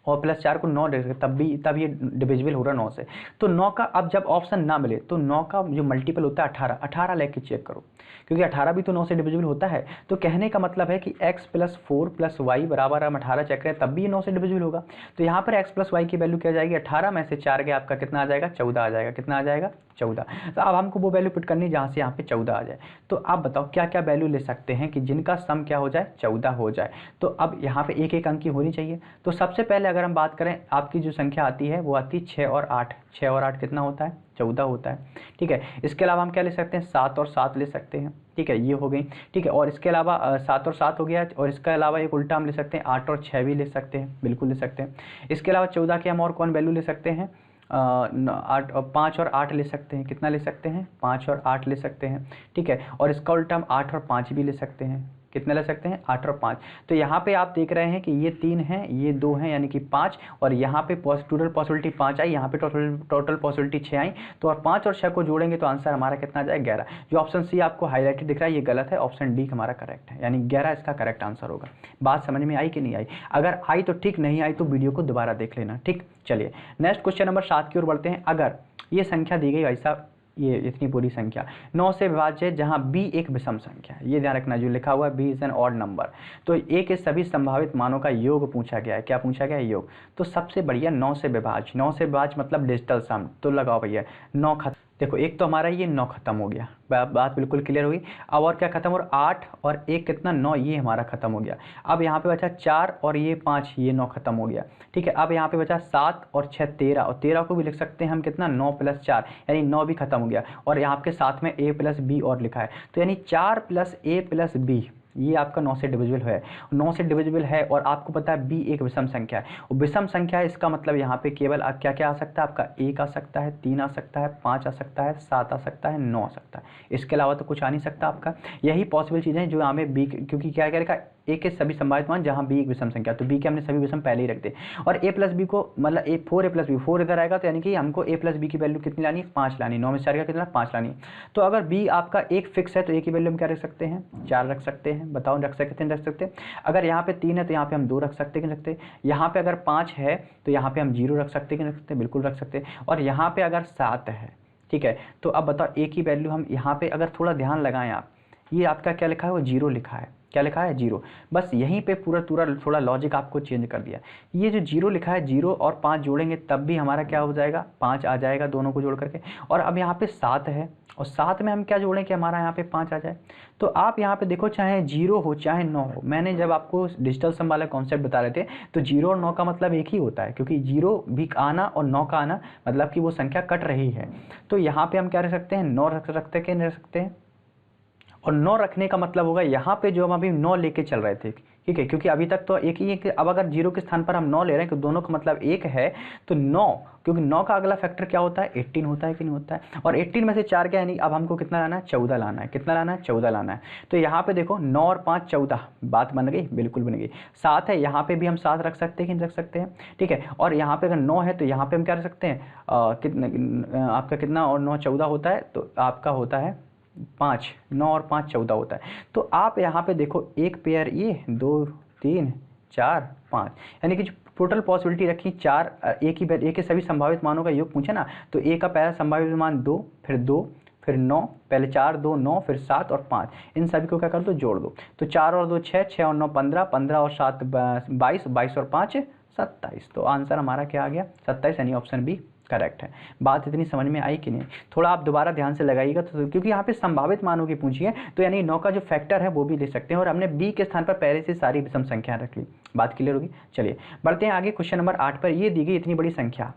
और +4 को 9 दे, तब ये डिविजिबल हो रहा 9 से। तो 9 का अब जब ऑप्शन ना मिले तो 9 का जो मल्टीपल होता है 18 लेके चेक करो, क्योंकि 18 भी तो 9 से डिविजिबल होता है। तो कहने का मतलब है कि x + 4 + y बराबर हम 18 चेक करें, तब भी ये 9 से डिविजिबल होगा। तो यहाँ पर x + y की वैल्यू क्या जाएगी, 18 में से 4 गया, आपका कितना आ जाएगा, 14 आ जाएगा। कितना आ जाएगा, 14। तो अब हमको वो वैल्यू पुट करनी है जहाँ से यहाँ पे 14 आ जाए। तो आप बताओ क्या क्या वैल्यू ले सकते हैं कि जिनका सम क्या हो जाए, 14 हो जाए। तो अब यहाँ पे एक एक अंक की होनी चाहिए। तो सबसे पहले अगर हम बात करें, आपकी जो संख्या आती है वो आती है 6 और 8। 6 और 8 कितना होता है, 14 होता है, ठीक है। इसके अलावा हम क्या ले सकते हैं, 7 और 7 ले सकते हैं, ठीक है, ये हो गई, ठीक है। और इसके अलावा 7 और 7 हो गया, और इसके अलावा एक उल्टा हम ले सकते हैं, 8 और 6 भी ले सकते हैं, बिल्कुल ले सकते हैं। इसके अलावा 14 के हम और कौन वैल्यू ले सकते हैं, 5 और 8 ले सकते हैं। कितना ले सकते हैं, 5 और 8 ले सकते हैं, ठीक है। और इसका उल्टा हम 8 और 5 भी ले सकते हैं। कितने ले सकते हैं, 8 और 5। तो यहाँ पे आप देख रहे हैं कि ये 3 हैं, ये 2 हैं, यानी कि 5, और यहाँ पे टोटल पॉसिबिलिटी 5 आई, यहाँ पे टोटल पॉसिबिलिटी 6 आई। तो और 5 और 6 को जोड़ेंगे तो आंसर हमारा कितना आ जाए, 11। जो ऑप्शन सी आपको हाईलाइटेड दिख रहा है ये गलत है, ऑप्शन डी हमारा करेक्ट है, यानी 11 इसका करेक्ट आंसर होगा। बात समझ में आई कि नहीं आई, अगर आई तो ठीक, नहीं आई तो वीडियो को दोबारा देख लेना, ठीक। चलिए नेक्स्ट क्वेश्चन नंबर 7 की ओर बढ़ते हैं। अगर ये संख्या दी गई ऐसा, ये इतनी पूरी संख्या 9 से विभाज्य जहां b एक विषम संख्या है, ये ध्यान रखना, जो लिखा हुआ है b is an odd number, तो a के सभी संभावित मानों का योग पूछा गया है। क्या पूछा गया है, योग। तो सबसे बढ़िया 9 से विभाज्य, 9 से विभाज्य मतलब डिजिटल सम, तो लगाओ भैया 9 खत्म, देखो एक तो हमारा ये 9 खत्म हो गया, बात बिल्कुल क्लियर हुई। अब और क्या खत्म, और 8 और 1 कितना 9, ये हमारा खत्म हो गया। अब यहाँ पे बचा 4 और ये 5, ये 9 खत्म हो गया। ठीक है, अब यहाँ पे बचा 7 और 6 13, और 13 को भी लिख सकते हैं हम कितना 9 + 4, यानी 9 भी खत्म हो गया। और यहाँ पे साथ में a + b और लिखा है, तो यानी 4 + a + b, ये आपका 9 से डिविजिबल है। 9 से डिविजिबल है, और आपको पता है b एक विषम संख्या है, और विषम संख्या है, इसका मतलब यहाँ पे केवल क्या क्या आ सकता है आपका, 1 आ सकता है, 3 आ सकता है, 5 आ सकता है, 7 आ सकता है, 9 आ सकता है, इसके अलावा तो कुछ आ नहीं सकता आपका। यही पॉसिबल चीज़ें हैं जो हमें b, क्योंकि क्या करेगा a के सभी संभावित मान जहाँ b एक विषम संख्या, तो b के हमने सभी विषम पहले ही रख दे। और a + b को मतलब 4a + b, 4 इधर आएगा, तो यानी कि हमको a + b की वैल्यू कितनी लानी है, 5 लानी, 9 में 4 का कितना 5 लानी। तो अगर b आपका एक फिक्स है तो a की वैल्यू हम क्या रख सकते हैं, 4 रख सकते हैं। बताओ रख सकते हैं, रख सकते हैं। अगर यहाँ पे 3 है तो यहाँ पे हम 2 रख सकते हैं, रखते। यहाँ पे अगर 5 है तो यहाँ पे हम 0 रख सकते हैं, रख सकते हैं, बिल्कुल रख सकते हैं। और यहाँ पे अगर 7 है, ठीक है, तो अब बताओ a की वैल्यू हम यहाँ पे अगर थोड़ा ध्यान लगाएं आप, ये आपका क्या लिखा है, वो 0 लिखा है, क्या लिखा है 0। बस यहीं पे पूरा थोड़ा लॉजिक आपको चेंज कर दिया। ये जो 0 लिखा है, 0 और 5 जोड़ेंगे तब भी हमारा क्या हो जाएगा, 5 आ जाएगा दोनों को जोड़ करके। और अब यहाँ पे 7 है, और 7 में हम क्या जोड़ें कि हमारा यहाँ पे 5 आ जाए। तो आप यहाँ पे देखो, चाहे 0 हो चाहे 9 हो, मैंने जब आपको डिजिटल सम वाला कॉन्सेप्ट बता रहे थे तो 0 और 9 का मतलब एक ही होता है, क्योंकि 0 भी आना और 9 का आना मतलब कि वो संख्या कट रही है। तो यहाँ पे हम क्या रख सकते हैं, 9 रख सकते हैं, क्या नहीं रख सकते हैं। और 9 रखने का मतलब होगा यहाँ पे जो हम अभी 9 लेके चल रहे थे, ठीक है, क्योंकि अभी तक तो एक ही है। अब अगर 0 के स्थान पर हम 9 ले रहे हैं, तो दोनों का मतलब 1 है, तो 9, क्योंकि 9 का अगला फैक्टर क्या होता है, 18 होता है कि नहीं होता है। और 18 में से 4 क्या, यानी अब हमको कितना लाना है, 14 लाना है। कितना लाना है, 14 लाना है। तो यहाँ पे देखो 9 और 5 14, बात बन गई, बिल्कुल बन गई। 7 है, यहाँ पे भी हम 7 रख सकते हैं कि नहीं रख सकते हैं, ठीक है। और यहाँ पे अगर 9 है तो यहाँ पे हम क्या रख सकते हैं, कितना आपका कितना, और 9 14 होता है, तो आपका होता है 5, 9 और 5 14 होता है। तो आप यहाँ पे देखो एक पेयर, ये 2 3 4 5, यानी कि जो टोटल पॉसिबिलिटी रखी 4, एक के सभी संभावित मानों का योग पूछा ना, तो ए का पहला संभावित मान 2, फिर 9, पहले 4 2 9, फिर 7 और 5, इन सभी को क्या कर दो, जोड़ दो। तो 4 और 2 6, 6 और 9 15, 15 और 7 22, 22 और 5 27। तो आंसर हमारा क्या आ गया, 27, यानी ऑप्शन बी करेक्ट है। बात इतनी समझ में आई कि नहीं, थोड़ा आप दोबारा ध्यान से लगाइएगा, तो क्योंकि यहाँ पे संभावित मानों की पूछी है, तो यानी 9 का जो फैक्टर है वो भी ले सकते हैं, और हमने बी के स्थान पर पहले से सारी विषम संख्याएं रख ली। बात क्लियर होगी। चलिए बढ़ते हैं आगे, क्वेश्चन नंबर 8 पर। ये दी गई इतनी बड़ी संख्या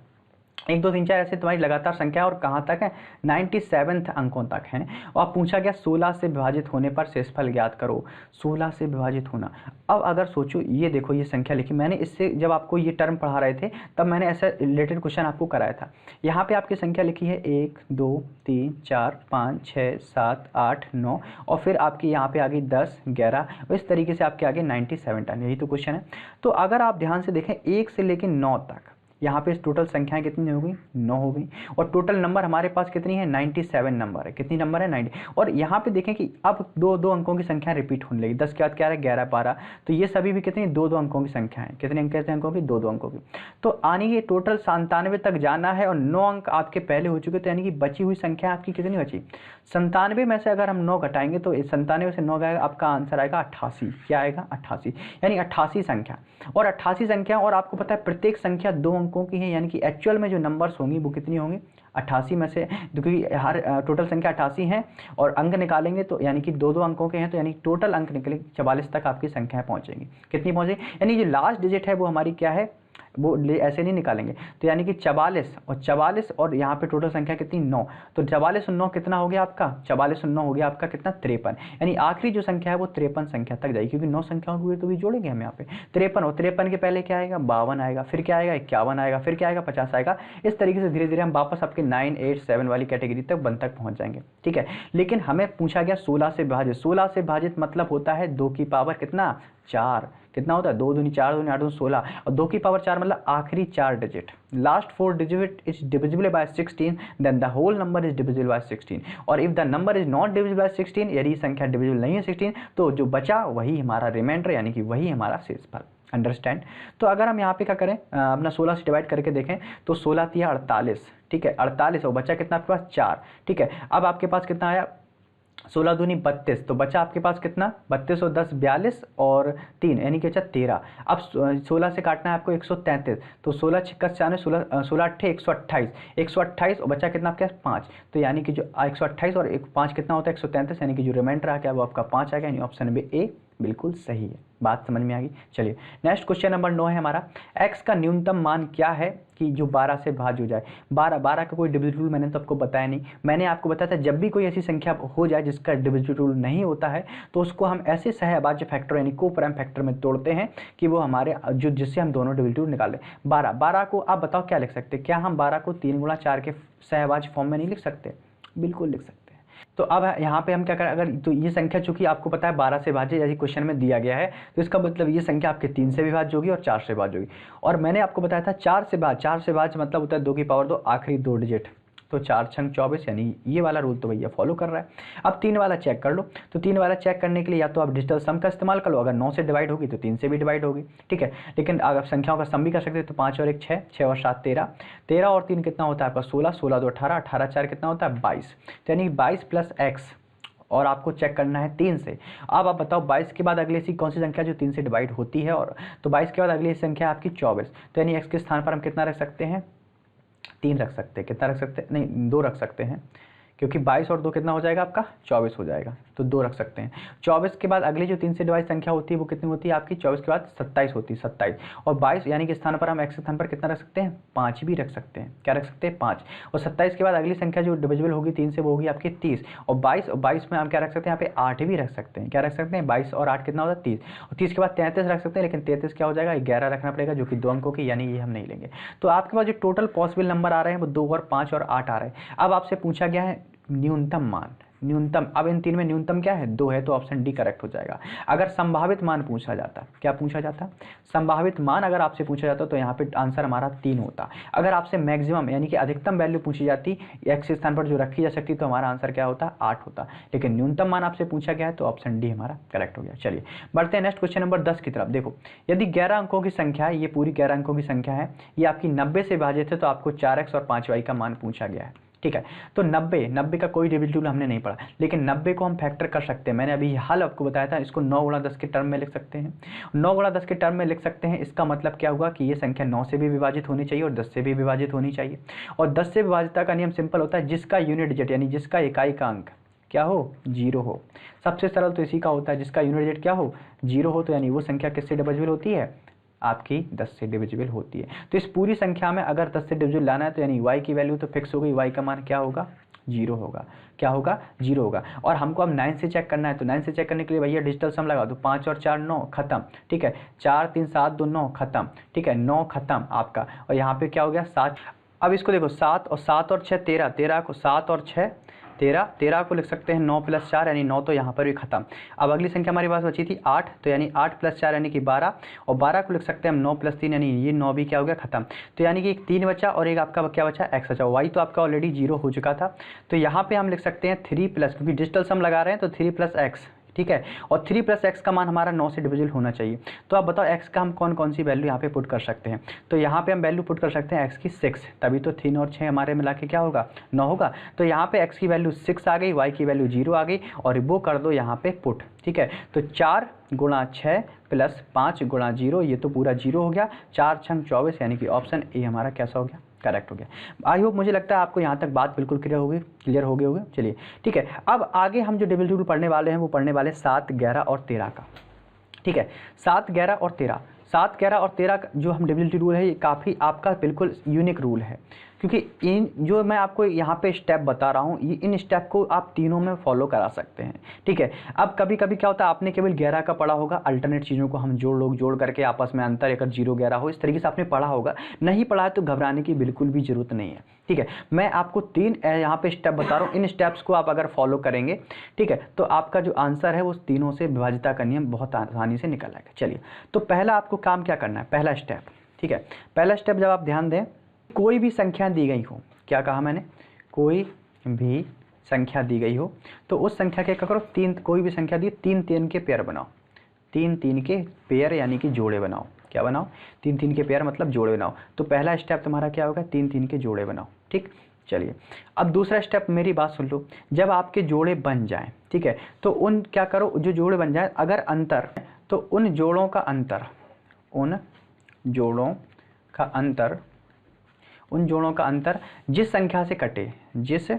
1 2 3 4 ऐसे तुम्हारी लगातार संख्या, और कहाँ तक है, 97 अंकों तक है। और पूछा गया 16 से विभाजित होने पर शेषफल ज्ञात करो। 16 से विभाजित होना, अब अगर सोचो, ये देखो ये संख्या लिखी मैंने, इससे जब आपको ये टर्म पढ़ा रहे थे तब मैंने ऐसा रिलेटेड क्वेश्चन आपको कराया था। यहाँ पे आपकी संख्या लिखी है 1 2 3 4 5 6 7 8 9, और फिर आपकी यहाँ पे आगे 10 11, और इस तरीके से आपके आगे 97 टर्म, यही तो क्वेश्चन है। तो अगर आप ध्यान से देखें 1 से लेकर 9 तक, यहाँ पे टोटल संख्याएं कितनी हो गई, 9 हो गई, और टोटल नंबर हमारे पास कितनी है, 97 नंबर है। कितनी नंबर है, 90। और यहाँ पे देखें कि अब 2 अंकों की संख्या रिपीट होने लगी, 10 के बाद क्या है, 11 12, तो ये सभी भी कितनी 2 अंकों की संख्या है। कितने अंकों की, 2 अंकों की। तो आने की टोटल 97 तक जाना है, और 9 अंक आपके पहले हो चुके, तो यानी कि बची हुई संख्या आपकी कितनी बची, 97 में से अगर हम 9 घटाएंगे तो 97 से 9 गएगा, आपका आंसर आएगा 88। क्या आएगा, 88, यानी 88 संख्या। और 88 संख्या, और आपको पता है प्रत्येक संख्या 2 अंकों की है, यानी कि एक्चुअल में जो नंबर्स होंगी वो कितनी होंगी, 88 में से, क्योंकि हर टोटल संख्या 88 है, और अंक निकालेंगे तो यानी कि 2 अंकों के हैं, तो यानी टोटल अंक निकले 44 तक आपकी संख्याएं पहुंचेंगी। कितनी पहुंचेगी, यानी जो लास्ट डिजिट है वो हमारी क्या है, वो ऐसे नहीं निकालेंगे, तो यानी कि 44 और यहाँ पे टोटल संख्या कितनी, 9, तो 44 और 9 कितना हो गया आपका, 44 और 9 हो गया आपका कितना, 53, यानी आखिरी जो संख्या है वो 53 संख्या तक जाएगी, क्योंकि 9 संख्याओं को तो भी जोड़ेंगे हम यहाँ पे। 53, और 53 के पहले क्या आएगा, 52 आएगा, फिर क्या आएगा, 51 आएगा, फिर क्या आएगा, 50 आएगा। इस तरीके से धीरे धीरे हम वापस आपके 9 8 7 वाली कैटेगरी तक 1 तक पहुंच जाएंगे, ठीक है। लेकिन हमें पूछा गया 16 से विभाजित, 16 से विभाजित मतलब होता है 2 की पावर कितना, 4। कितना होता है, 2 दूनी 4 दूनी 8 दूनी 16, और 2 की पावर 4 मतलब आखिरी 4 digit, last 4 digit is divisible by 16, then the whole number is divisible by 16, और if the number is not divisible by 16, यदि संख्या डिविजिबल नहीं है 16, तो जो बचा वही हमारा रिमाइंडर, यानी कि वही हमारा शेषफल। अंडरस्टैंड। तो अगर हम यहाँ पे क्या करें, अपना 16 से डिवाइड करके देखें, तो 16 3 48, ठीक है, 48, और बचा कितना आपके पास, 4, ठीक है। अब आपके पास कितना आया, 16 दूनी 32, तो बचा आपके पास कितना 32 और 10 42 और 3 यानी कि बचा 13। अब 16 से काटना है आपको 133, तो 16 छिक्का 96, 16 अट्ठे 128, 128 और बचा कितना आपके पास 5, तो यानी कि जो 128 और 5 कितना होता है 133, यानी कि जो रिमाइंडर आ गया वो आपका 5 आ गया, यानी ऑप्शन बी ए बिल्कुल सही है। बात समझ में आ गई। चलिए नेक्स्ट क्वेश्चन नंबर 9 है हमारा, x का न्यूनतम मान क्या है कि जो 12 से भाज्य हो जाए। 12 का कोई डिविजिबल रूल मैंने तो आपको बताया नहीं। मैंने आपको बताया था जब भी कोई ऐसी संख्या हो जाए जिसका डिविजिबल रूल नहीं होता है तो उसको हम ऐसे सहअभाज्य फैक्टर यानी को प्राइम फैक्टर में तोड़ते हैं कि वो हमारे जो जिससे हम दोनों डिविजिबल रूल निकाल लें। 12 को आप बताओ क्या लिख सकते हैं, क्या हम 12 को 3 गुणा 4 के सहअभाज्य फॉर्म में नहीं लिख सकते? बिल्कुल लिख सकते हैं। तो अब यहाँ पे हम क्या करें, अगर तो ये संख्या चूंकि आपको पता है 12 से भाज्य जैसे क्वेश्चन में दिया गया है, तो इसका मतलब ये संख्या आपके 3 से भी भाज्य होगी और 4 से भाज्य होगी। और मैंने आपको बताया था 4 से भाज्य मतलब होता है 2 की पावर 2 आखिरी 2 डिजिट, तो 4 छंग 24, यानी ये वाला रूल तो भैया फॉलो कर रहा है। अब 3 वाला चेक कर लो, तो 3 वाला चेक करने के लिए या तो आप डिजिटल सम का इस्तेमाल कर लो, अगर 9 से डिवाइड होगी तो 3 से भी डिवाइड होगी, ठीक है। लेकिन अगर संख्याओं का सम भी कर सकते हैं तो 5 और 1 6, 6 और 7 13, 13 और 3 कितना होता है आपका 16, 16 2 18, 18 4 कितना होता है 22, तो यानी 22 प्लस एक्स, और आपको चेक करना है 3 से। अब आप बताओ 22 के बाद अगली ऐसी कौन सी संख्या जो 3 से डिवाइड होती है, और तो 22 के बाद अगली संख्या आपकी 24, तो यानी x के स्थान पर हम कितना रख सकते हैं 3 रख सकते हैं। कितना रख सकते हैं, नहीं 2 रख सकते हैं, क्योंकि 22 और 2 कितना हो जाएगा आपका 24 हो जाएगा, तो 2 रख सकते हैं। 24 के बाद अगली जो 3 से डिवाइड संख्या होती है वो कितनी होती है आपकी 24 के बाद 27 होती है, 27 और 22 यानी कि स्थान पर हम x स्थान पर कितना रख सकते हैं 5 भी रख सकते हैं। क्या रख सकते हैं 5, और 27 के बाद अगली संख्या जो डिविजिबल होगी 3 से वो होगी आपकी 30, और 22 में हम क्या रख सकते हैं यहाँ पे 8 भी रख सकते हैं। क्या रख सकते हैं 22 और 8 कितना होता है 30, और 30 के बाद 33 रख सकते हैं, लेकिन 33 क्या हो जाएगा 11 रखना पड़ेगा जो कि 2 अंकों की, यानी ये हम नहीं लेंगे। तो आपके पास जो टोटल पॉसिबल नंबर आ रहे हैं वो 2 और 5 और 8 आ रहे हैं। अब आपसे पूछा गया है न्यूनतम मान, न्यूनतम, अब इन तीन में न्यूनतम क्या है 2 है, तो ऑप्शन डी करेक्ट हो जाएगा। अगर संभावित मान पूछा जाता, क्या पूछा जाता संभावित मान अगर आपसे पूछा जाता तो यहाँ पे आंसर हमारा 3 होता। अगर आपसे मैक्सिमम यानी कि अधिकतम वैल्यू पूछी जाती x के स्थान पर जो रखी जा सकती तो हमारा आंसर क्या होता 8 होता, लेकिन न्यूनतम मान आपसे पूछा गया है तो ऑप्शन डी हमारा करेक्ट हो गया। चलिए बढ़ते हैं नेक्स्ट क्वेश्चन नंबर 10 की तरफ। देखो यदि 11 अंकों की संख्या है, ये पूरी 11 अंकों की संख्या है, ये आपकी 90 से विभाजित है, तो आपको 4x और 5y का मान पूछा गया है, ठीक है। तो 90 का कोई डिविजिबल रूल हमने नहीं पढ़ा, लेकिन 90 को हम फैक्टर कर सकते हैं। मैंने अभी हाल आपको बताया था, इसको 9 गुणा 10 के टर्म में लिख सकते हैं, 9 गुणा 10 के टर्म में लिख सकते हैं। इसका मतलब क्या हुआ कि ये संख्या 9 से भी विभाजित होनी चाहिए और 10 से भी विभाजित होनी चाहिए, और 10 से विभाजितता का नियम सिंपल होता है, जिसका यूनिट डिजिट यानी जिसका इकाई का अंक क्या हो 0 हो। सबसे सरल तो इसी का होता है, जिसका यूनिट डिजिट क्या हो 0 हो, तो यानी वो संख्या किससे डिविजिबल होती है आपकी 10 से डिविजिबल होती है। तो इस पूरी संख्या में अगर 10 से डिविजिबल लाना है तो यानी y की वैल्यू तो फिक्स हो गई, y का मान क्या होगा 0 होगा। क्या होगा 0 होगा। और हमको अब 9 से चेक करना है, तो 9 से चेक करने के लिए भैया डिजिटल सम लगा दो, 5 और 4 9 खत्म, ठीक है, 4 3 7 2 9 खत्म, ठीक है, 9 खत्म आपका, और यहाँ पे क्या हो गया 7। अब इसको देखो 7 और 6 13, 13 को 7 और 6 13, 13 को लिख सकते हैं 9 प्लस 4 यानी 9, तो यहाँ पर भी खत्म। अब अगली संख्या हमारे पास बची थी 8, तो यानी 8 प्लस 4 यानी कि 12, और 12 को लिख सकते हैं हम 9 प्लस 3 यानी ये 9 भी क्या हो गया खत्म। तो यानी कि एक 3 बचा और एक आपका क्या बचा x बचा, y तो आपका ऑलरेडी 0 हो चुका था, तो यहाँ पे हम लिख सकते हैं 3 प्लस, क्योंकि डिजिटल सम लगा रहे हैं तो 3 प्लस x, ठीक है, और 3 प्लस एक्स का मान हमारा 9 से डिविजिबल होना चाहिए। तो आप बताओ x का हम कौन कौन सी वैल्यू यहाँ पे पुट कर सकते हैं, तो यहाँ पे हम वैल्यू पुट कर सकते हैं x की 6, तभी तो 3 और 6 हमारे मिला के क्या होगा 9 होगा। तो यहाँ पे x की वैल्यू 6 आ गई, y की वैल्यू 0 आ गई, और वो कर दो यहाँ पे पुट, ठीक है। तो 4 गुणा 6 प्लस 5 गुणा 0, ये तो पूरा 0 हो गया, 4 छंग 24, यानी कि ऑप्शन ए हमारा कैसा हो गया करेक्ट हो गया। आई होप मुझे लगता है आपको यहाँ तक बात बिल्कुल क्लियर हो गई होगी। चलिए ठीक है, अब आगे हम जो डिविजिबल रूल पढ़ने वाले हैं वो पढ़ने वाले 7 11 और 13 का, ठीक है। 7 11 और 13, 7 11 और 13 का जो हम डिविजिबिलिटी रूल है ये काफ़ी आपका बिल्कुल यूनिक रूल है, क्योंकि इन जो मैं आपको यहाँ पे स्टेप बता रहा हूँ ये इन स्टेप को आप तीनों में फॉलो करा सकते हैं, ठीक है। अब कभी कभी क्या होता है आपने केवल 11 का पढ़ा होगा, अल्टरनेट चीज़ों को हम जोड़ करके आपस में अंतर अगर 0 11 हो इस तरीके से आपने पढ़ा होगा। नहीं पढ़ा है तो घबराने की बिल्कुल भी ज़रूरत नहीं है, ठीक है। मैं आपको 3 यहाँ पे स्टेप बता रहा हूँ, इन स्टेप्स को आप अगर फॉलो करेंगे, ठीक है, तो आपका जो आंसर है वो तीनों से विभाजिता का नियम बहुत आसानी से निकल आएगा। चलिए तो पहला आपको काम क्या करना है, पहला स्टेप, ठीक है, पहला स्टेप जब आप ध्यान दें, कोई भी संख्या दी गई हो, क्या कहा मैंने, कोई भी संख्या दी गई हो तो उस संख्या के क्या करो, 3 कोई भी संख्या दी 3 3 के पेयर बनाओ, 3 3 के पेयर यानी कि जोड़े बनाओ। क्या बनाओ 3 3 के पेयर मतलब जोड़े बनाओ। तो पहला स्टेप तुम्हारा क्या होगा 3 3 के जोड़े बनाओ, ठीक। चलिए, अब दूसरा स्टेप, मेरी बात सुन लो। जब आपके जोड़े बन जाएं, ठीक है, तो उन क्या करो, जो जोड़े बन जाए अगर अंतर, तो उन जोड़ों का अंतर, उन जोड़ों का अंतर, उन जोड़ों का अंतर जिस संख्या से कटे, जिस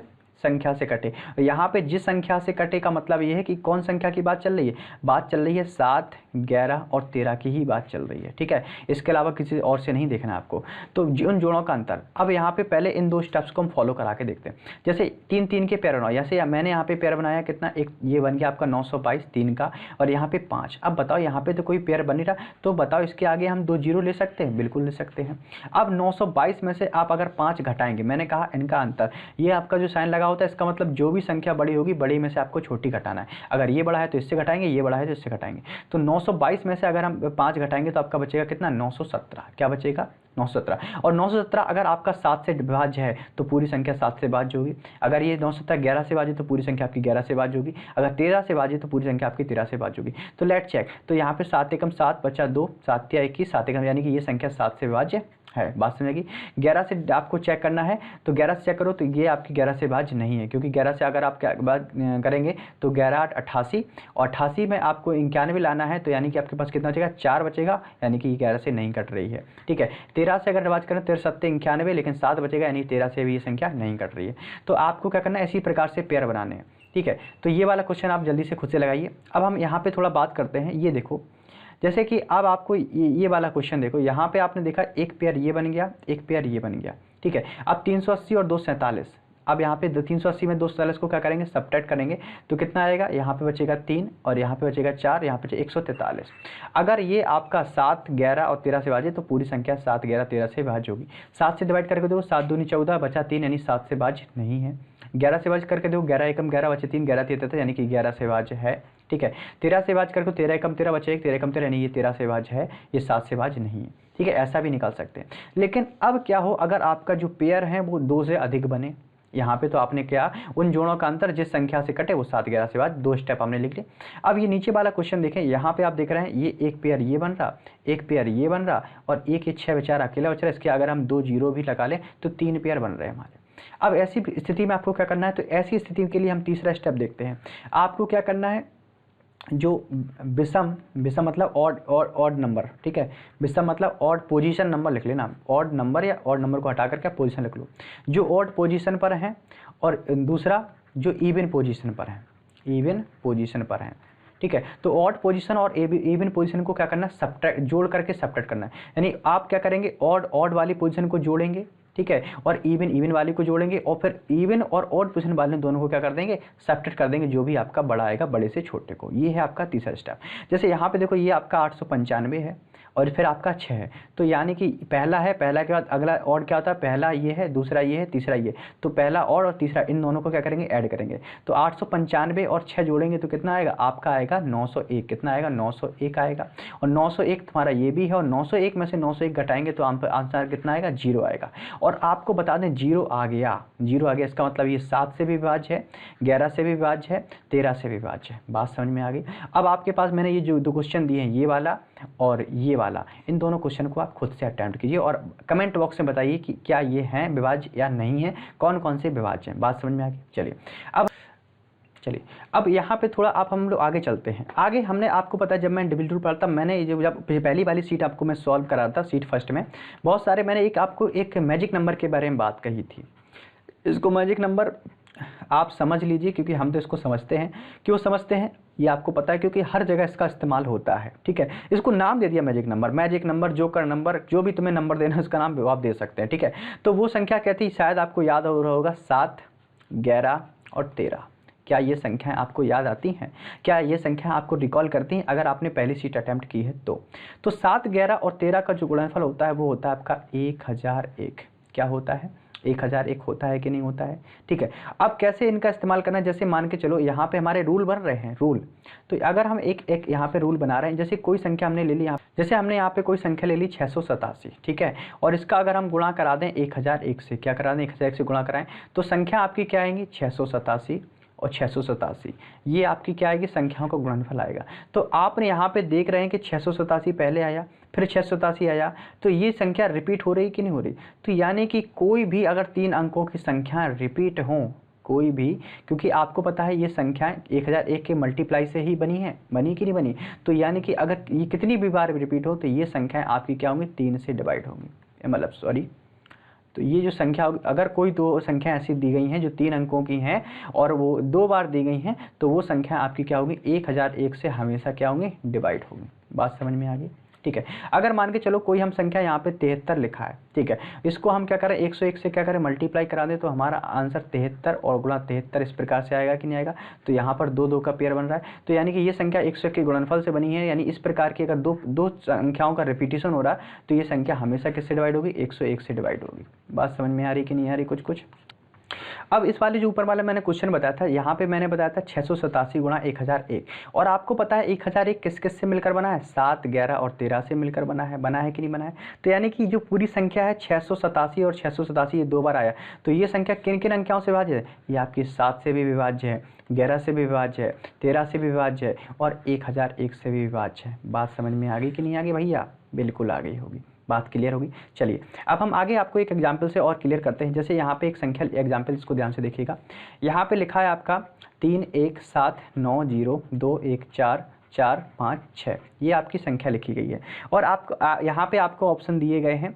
संख्या से कटे। यहाँ पे जिस संख्या से कटे का मतलब ये है कि कौन संख्या की बात चल रही है, बात चल रही है 7, 11 और 13 की ही बात चल रही है, ठीक है, इसके अलावा किसी और से नहीं देखना आपको। तो उन जोड़ों का अंतर, अब यहाँ पे पहले इन दो स्टेप्स को हम फॉलो करा के देखते हैं। जैसे 3 3 के पेयर बनाओ, जैसे मैंने यहाँ पे पेयर बनाया कितना, एक ये बन गया आपका 922 3 का, और यहाँ पे 5। अब बताओ यहाँ पे तो कोई पेयर बन नहीं रहा, तो बताओ इसके आगे हम 2 जीरो ले सकते हैं, बिल्कुल ले सकते हैं। अब 922 में से आप अगर 5 घटाएंगे, मैंने कहा इनका अंतर, ये आपका जो साइन लगा होता है, इसका मतलब जो भी संख्या बड़ी होगी, बड़ी में से आपको छोटी घटाना है। अगर ये बड़ा है तो इससे घटाएंगे, ये बड़ा है तो इससे घटाएंगे। तो 922 में से अगर हम 5 घटाएंगे तो आपका बचेगा कितना, 917। क्या बचेगा, 917। और 917 अगर आपका 7 से विभाज्य है तो पूरी संख्या 7 से भाज्य होगी। अगर ये 917 11 से भाज्य तो पूरी संख्या आपकी 11 से भाज्य होगी। अगर 13 से भाज्य तो पूरी संख्या आपकी 13 से भाज्य होगी। तो लेट चेक, तो यहाँ पे 7 एकम 7 बचा 2, 7 या 21, 7 एकम, यानी कि ये संख्या 7 से भाज्य है। बात समझेगी। 11 से आपको चेक करना है, तो 11 से चेक करो तो ये आपकी 11 से भाज्य नहीं है, क्योंकि 11 से अगर आप क्या बात करेंगे तो 11 8 88, और 88 में आपको 91 लाना है, तो यानी कि आपके पास कितना बचेगा, 4 बचेगा, यानी कि 11 से नहीं कट रही है, ठीक है। 13 से अगर बात करें 13 7 91, लेकिन 7 बचेगा, यानी 13 से भी ये संख्या नहीं कट रही है। तो आपको क्या करना है, इसी प्रकार से पेयर बनाने हैं, ठीक है। तो ये वाला क्वेश्चन आप जल्दी से खुद से लगाइए। अब हम यहाँ पे थोड़ा बात करते हैं, ये देखो, जैसे कि अब आपको ये वाला क्वेश्चन देखो, यहाँ पे आपने देखा एक पेयर ये बन गया, एक पेयर ये बन गया, ठीक है। अब 380 और 247, अब यहाँ पे 380 में 247 को क्या करेंगे, सबट्रैक्ट करेंगे, तो कितना आएगा, यहाँ पे बचेगा 3 और यहाँ पे बचेगा 4, यहाँ पे 143। अगर ये आपका 7 11 और 13 से भाज्य, तो पूरी संख्या 7 11 13 से भाज्य होगी। 7 से डिवाइड करके देखो, 7 दूनी 14 बचा 3, यानी 7 से भाज्य नहीं है। 11 से भाज्य करके देखो, 11 एकम 11 बचे 3, 11 13, यानी कि 11 से भाज्य है, ठीक है। 13 से भाज्य करके 13 एकम 13 बचे 1, 13 एकम 13, यानी ये 13 से भाज्य है, ये 7 से भाज्य नहीं है, ठीक है। ऐसा भी निकाल सकते हैं। लेकिन अब क्या हो, अगर आपका जो पेयर है वो 2 से अधिक बने, यहाँ पे तो आपने क्या, उन जोड़ों का अंतर जिस संख्या से कटे वो 7 11 से बाद, 2 स्टेप हमने लिख लिए। अब ये नीचे वाला क्वेश्चन देखें, यहाँ पे आप देख रहे हैं ये एक पेयर ये बन रहा, एक पेयर ये बन रहा, और एक ये 6 बेचारा अकेला बच रहा है। इसके अगर हम 2 जीरो भी लगा लें तो 3 पेयर बन रहे हैं हमारे। अब ऐसी स्थिति में आपको क्या करना है, तो ऐसी स्थिति के लिए हम तीसरा स्टेप देखते हैं। आपको क्या करना है, जो विषम मतलब ऑड नंबर, ठीक है, विषम मतलब ऑड पोजीशन नंबर लिख लेना, ऑड नंबर या ऑड नंबर को हटा करके पोजीशन लिख लो, जो ऑड पोजीशन पर है, और दूसरा जो इवन पोजीशन पर है, इवन पोजीशन पर है, ठीक है। तो ऑड पोजीशन और इवन पोजीशन को क्या करना है, सबट्रैक्ट, जोड़ करके सबट्रैक्ट करना है। यानी आप क्या करेंगे, ऑड वाली पोजीशन को जोड़ेंगे, ठीक है, और इवन वाली को जोड़ेंगे, और फिर इवन और ऑड पोजीशन वाले दोनों को क्या कर देंगे, सबट्रैक्ट कर देंगे, जो भी आपका बड़ा आएगा बड़े से छोटे को। ये है आपका तीसरा स्टेप। जैसे यहाँ पे देखो, ये आपका 895 है और फिर आपका 6 है, तो यानी कि पहला है, पहला के बाद अगला ऑड क्या होता है, पहला ये है, दूसरा ये है, तीसरा ये, तो पहला ऑड और तीसरा इन दोनों को क्या करेंगे, ऐड करेंगे। तो 895 और 6 जोड़ेंगे तो कितना आएगा, आपका आएगा 901। कितना आएगा, 901 आएगा। और 901 तुम्हारा ये भी है, और 901 में से 901 घटाएंगे तो आंसर कितना आएगा, 0 आएगा। और आपको बता दें 0 आ गया, 0 आ गया, इसका मतलब ये 7 से भी विभाज्य है, 11 से भी विभाज्य है, 13 से भी विभाज्य है। बात समझ में आ गई। अब आपके पास मैंने ये जो 2 क्वेश्चन दिए हैं, ये वाला और ये वाला, इन दोनों क्वेश्चन को आप खुद से अटेम्प्ट कीजिए और कमेंट बॉक्स में बताइए कि क्या ये हैं विभाज्य या नहीं है, कौन कौन से विभाज्य हैं। बात समझ में आ गई। चलिए अब यहाँ पे थोड़ा आप हम लोग आगे चलते हैं। आगे हमने आपको पता है, जब मैं इंडिविजुअल पढ़ता, मैंने ये जब पहली वाली सीट आपको मैं सॉल्व करा था, सीट फर्स्ट में बहुत सारे मैंने आपको एक मैजिक नंबर के बारे में बात कही थी। इसको मैजिक नंबर आप समझ लीजिए, क्योंकि हम तो इसको समझते हैं। क्यों समझते हैं ये आपको पता है, क्योंकि हर जगह इसका इस्तेमाल होता है, ठीक है। इसको नाम दे दिया मैजिक नंबर, जोकर नंबर, जो भी तुम्हें नंबर देना है उसका नाम आप दे सकते हैं, ठीक है। तो वो संख्या क्या थी, शायद आपको याद हो रहा होगा, 7 11 और 13। क्या ये संख्याएं आपको याद आती हैं, क्या ये संख्या आपको रिकॉल करती हैं, अगर आपने पहली सीट अटैम्प्ट की है तो 7 11 और 13 का जो गुणनफल होता है वो होता है आपका 1001। क्या होता है, 1001 होता है कि नहीं होता है, ठीक है। अब कैसे इनका इस्तेमाल करना है, जैसे मान के चलो यहाँ पे हमारे रूल बन रहे हैं, रूल, तो अगर हम एक यहाँ पे रूल बना रहे हैं, जैसे कोई संख्या हमने ले ली, जैसे हमने यहाँ पे कोई संख्या ले ली 687, ठीक है, और इसका अगर हम गुणा करा दें 1001 से, क्या करा दें 1001 से गुणा कराएं, तो संख्या आपकी क्या आएंगी 687 और 687, ये आपकी क्या आएगी, संख्याओं का गुणनफल आएगा। तो आपने यहाँ पे देख रहे हैं कि 687 पहले आया, फिर 687 आया, तो ये संख्या रिपीट हो रही कि नहीं हो रही। तो यानी कि कोई भी अगर 3 अंकों की संख्या रिपीट हों, कोई भी, क्योंकि आपको पता है ये संख्याएं 1001 के मल्टीप्लाई से ही बनी है, बनी कि नहीं बनी। तो यानी कि अगर ये कितनी भी बार रिपीट हो तो ये संख्याएं आपकी क्या होंगी, 3 से डिवाइड होंगी, मतलब सॉरी, तो ये जो संख्या अगर कोई दो संख्या ऐसी दी गई हैं जो 3 अंकों की हैं और वो 2 बार दी गई हैं, तो वो संख्या आपकी क्या होगी, 1001 से हमेशा क्या होंगी, डिवाइड होगी। बात समझ में आ गई, ठीक है। अगर मान के चलो कोई हम संख्या यहाँ पे 73 लिखा है, ठीक है, इसको हम क्या करें, 101 से क्या करें, मल्टीप्लाई करा दें, तो हमारा आंसर 73 और गुणा 73 इस प्रकार से आएगा कि नहीं आएगा। तो यहाँ पर 2 2 का पेयर बन रहा है, तो यानी कि ये संख्या 101 के गुणनफल से बनी है, यानी इस प्रकार की अगर दो संख्याओं का रिपीटिशन हो रहा है तो ये संख्या हमेशा किससे डिवाइड होगी, 101 से डिवाइड होगी। बात समझ में आ रही कि नहीं आ रही, कुछ। अब इस वाले जो ऊपर वाला मैंने क्वेश्चन बताया था, यहाँ पे मैंने बताया था 687 गुणा 1001, और आपको पता है 1001 किस किस से मिलकर बना है, 7, 11 और 13 से मिलकर बना है कि नहीं बना है। तो यानी कि जो पूरी संख्या है 687 और 687 ये 2 बार आया, तो ये संख्या किन किन अंकों से विभाज्य है, ये आपकी 7 से भी विभाज्य है, 11 से भी विभाज्य है, 13 से भी विभाज्य है और 1001 से भी विभाज्य है। बात समझ में आ गई कि नहीं आ गई भैया, बिल्कुल आ गई होगी, बात क्लियर होगी। चलिए अब हम आगे आपको एक एग्जाम्पल से और क्लियर करते हैं। जैसे यहाँ पे एक संख्या एग्जाम्पल, इसको ध्यान से देखिएगा। यहाँ पे लिखा है आपका 3 1 7 9 0 2 1 4 4 5 6, ये आपकी संख्या लिखी गई है। और आपको यहाँ पे आपको ऑप्शन दिए गए हैं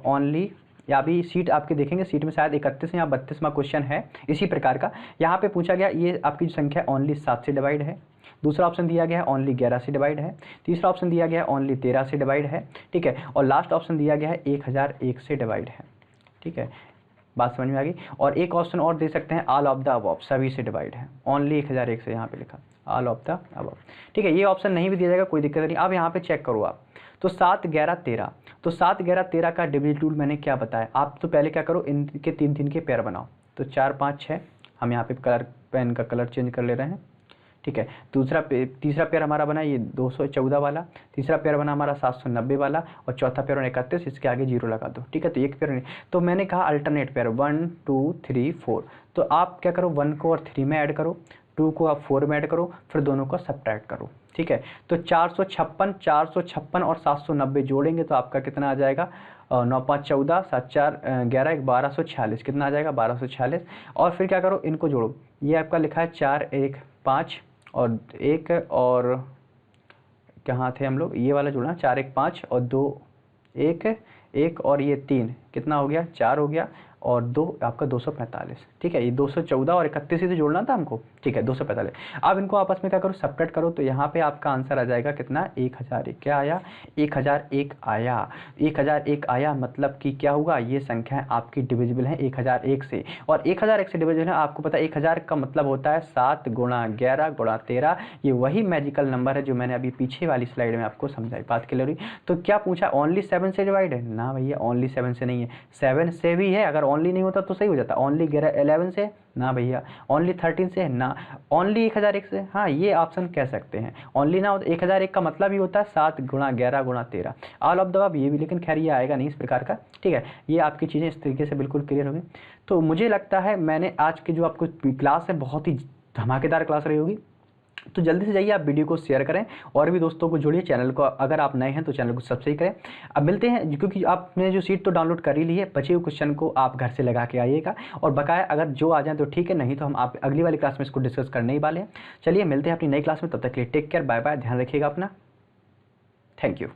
ओनली, या भी सीट आपके देखेंगे, सीट में शायद 31 या 32वां क्वेश्चन है इसी प्रकार का। यहाँ पे पूछा गया ये आपकी जो संख्या ओनली 7 से डिवाइड है, दूसरा ऑप्शन दिया गया है ओनली 11 से डिवाइड है, तीसरा ऑप्शन दिया गया है ओनली 13 से डिवाइड है, ठीक है, और लास्ट ऑप्शन दिया गया है 1001 से डिवाइड है, ठीक है। बात समझ में आ गई। और एक ऑप्शन और दे सकते हैं ऑल ऑफ द अबव, सभी से डिवाइड है, ओनली 1001 से यहाँ पे लिखा ऑल ऑफ द अबव, ठीक है। ये ऑप्शन नहीं भी दिया जाएगा, कोई दिक्कत नहीं। अब यहाँ पे चेक करो आप, तो 7 11 13, तो 7 11 13 का डिविजन टूल मैंने क्या बताया, आप तो पहले क्या करो, इनके 3 के पेयर बनाओ। तो 4 5 6, हम यहाँ पे कलर पेन का कलर चेंज कर ले रहे हैं, ठीक है। तीसरा पेयर हमारा बना ये 214 वाला, तीसरा पेयर बना हमारा 790 वाला, और चौथा पेयर 31, इसके आगे 0 लगा दो, ठीक है। तो एक पेयर नहीं, तो मैंने कहा अल्टरनेट पेयर 1 2 3 4, तो आप क्या करो, 1 को और 3 में ऐड करो, 2 को आप 4 में ऐड करो, फिर दोनों को सब्ट्रैक्ट करो, ठीक है। तो 456 और 790 जोड़ेंगे तो आपका कितना आ जाएगा, 9 5 14 7 4 11 1 1246, कितना आ जाएगा 1246। और फिर क्या करो, इनको जोड़ो, ये आपका लिखा है 4 1 5 और 1 और कहाँ थे हम लोग, ये वाला जोड़ना, 4 1 5 और 2 1 1 और ये 3, कितना हो गया 4 हो गया, और 2 आपका 245, ठीक है। ये 214 और 31 ही तो जोड़ना था हमको, ठीक है 245। अब इनको आपस में क्या करो, सेपरेट करो, तो यहाँ पे आपका आंसर आ जाएगा कितना, 1001। क्या आया, 1001 आया। 1001 आया मतलब कि क्या होगा, ये संख्या आपकी डिविजिबल है 1001 से, और 1001 से डिविजिबल है। आपको पता है 1000 का मतलब होता है 7 गुणा 11 गुणा 13, ये वही मैजिकल नंबर है जो मैंने अभी पीछे वाली स्लाइड में आपको समझाई। बात क्लियर हुई। तो क्या पूछा, ओनली 7 से डिवाइड है ना भैया, ओनली 7 से नहीं है, 7 से भी है, अगर ओनली नहीं होता तो सही हो जाता, ओनली 11 से ना भैया, ओनली 13 से ना, ओनली 1001 से, हाँ ये ऑप्शन कह सकते हैं। ओनली ना हो तो 1001 का मतलब ही होता है 7 गुणा 11 गुणा 13, ऑल ऑफ द अबव ये भी, लेकिन खैर ये आएगा नहीं इस प्रकार का, ठीक है। ये आपकी चीज़ें इस तरीके से बिल्कुल क्लियर हो गई। तो मुझे लगता है मैंने आज की जो आपको क्लास है बहुत ही धमाकेदार क्लास रही होगी। तो जल्दी से जाइए आप वीडियो को शेयर करें और भी दोस्तों को जोड़िए, चैनल को अगर आप नए हैं तो चैनल को सब्सक्राइब करें। अब मिलते हैं, क्योंकि आपने जो सीट तो डाउनलोड कर ही ली है, बचे हुए क्वेश्चन को आप घर से लगा के आइएगा, और बकाया अगर जो आ जाए तो ठीक है, नहीं तो हम आप अगली वाली क्लास में इसको डिस्कस करने ही वाले हैं। चलिए मिलते हैं अपनी नई क्लास में, तब तक के लिए टेक केयर, बाय बाय, ध्यान रखिएगा अपना, थैंक यू।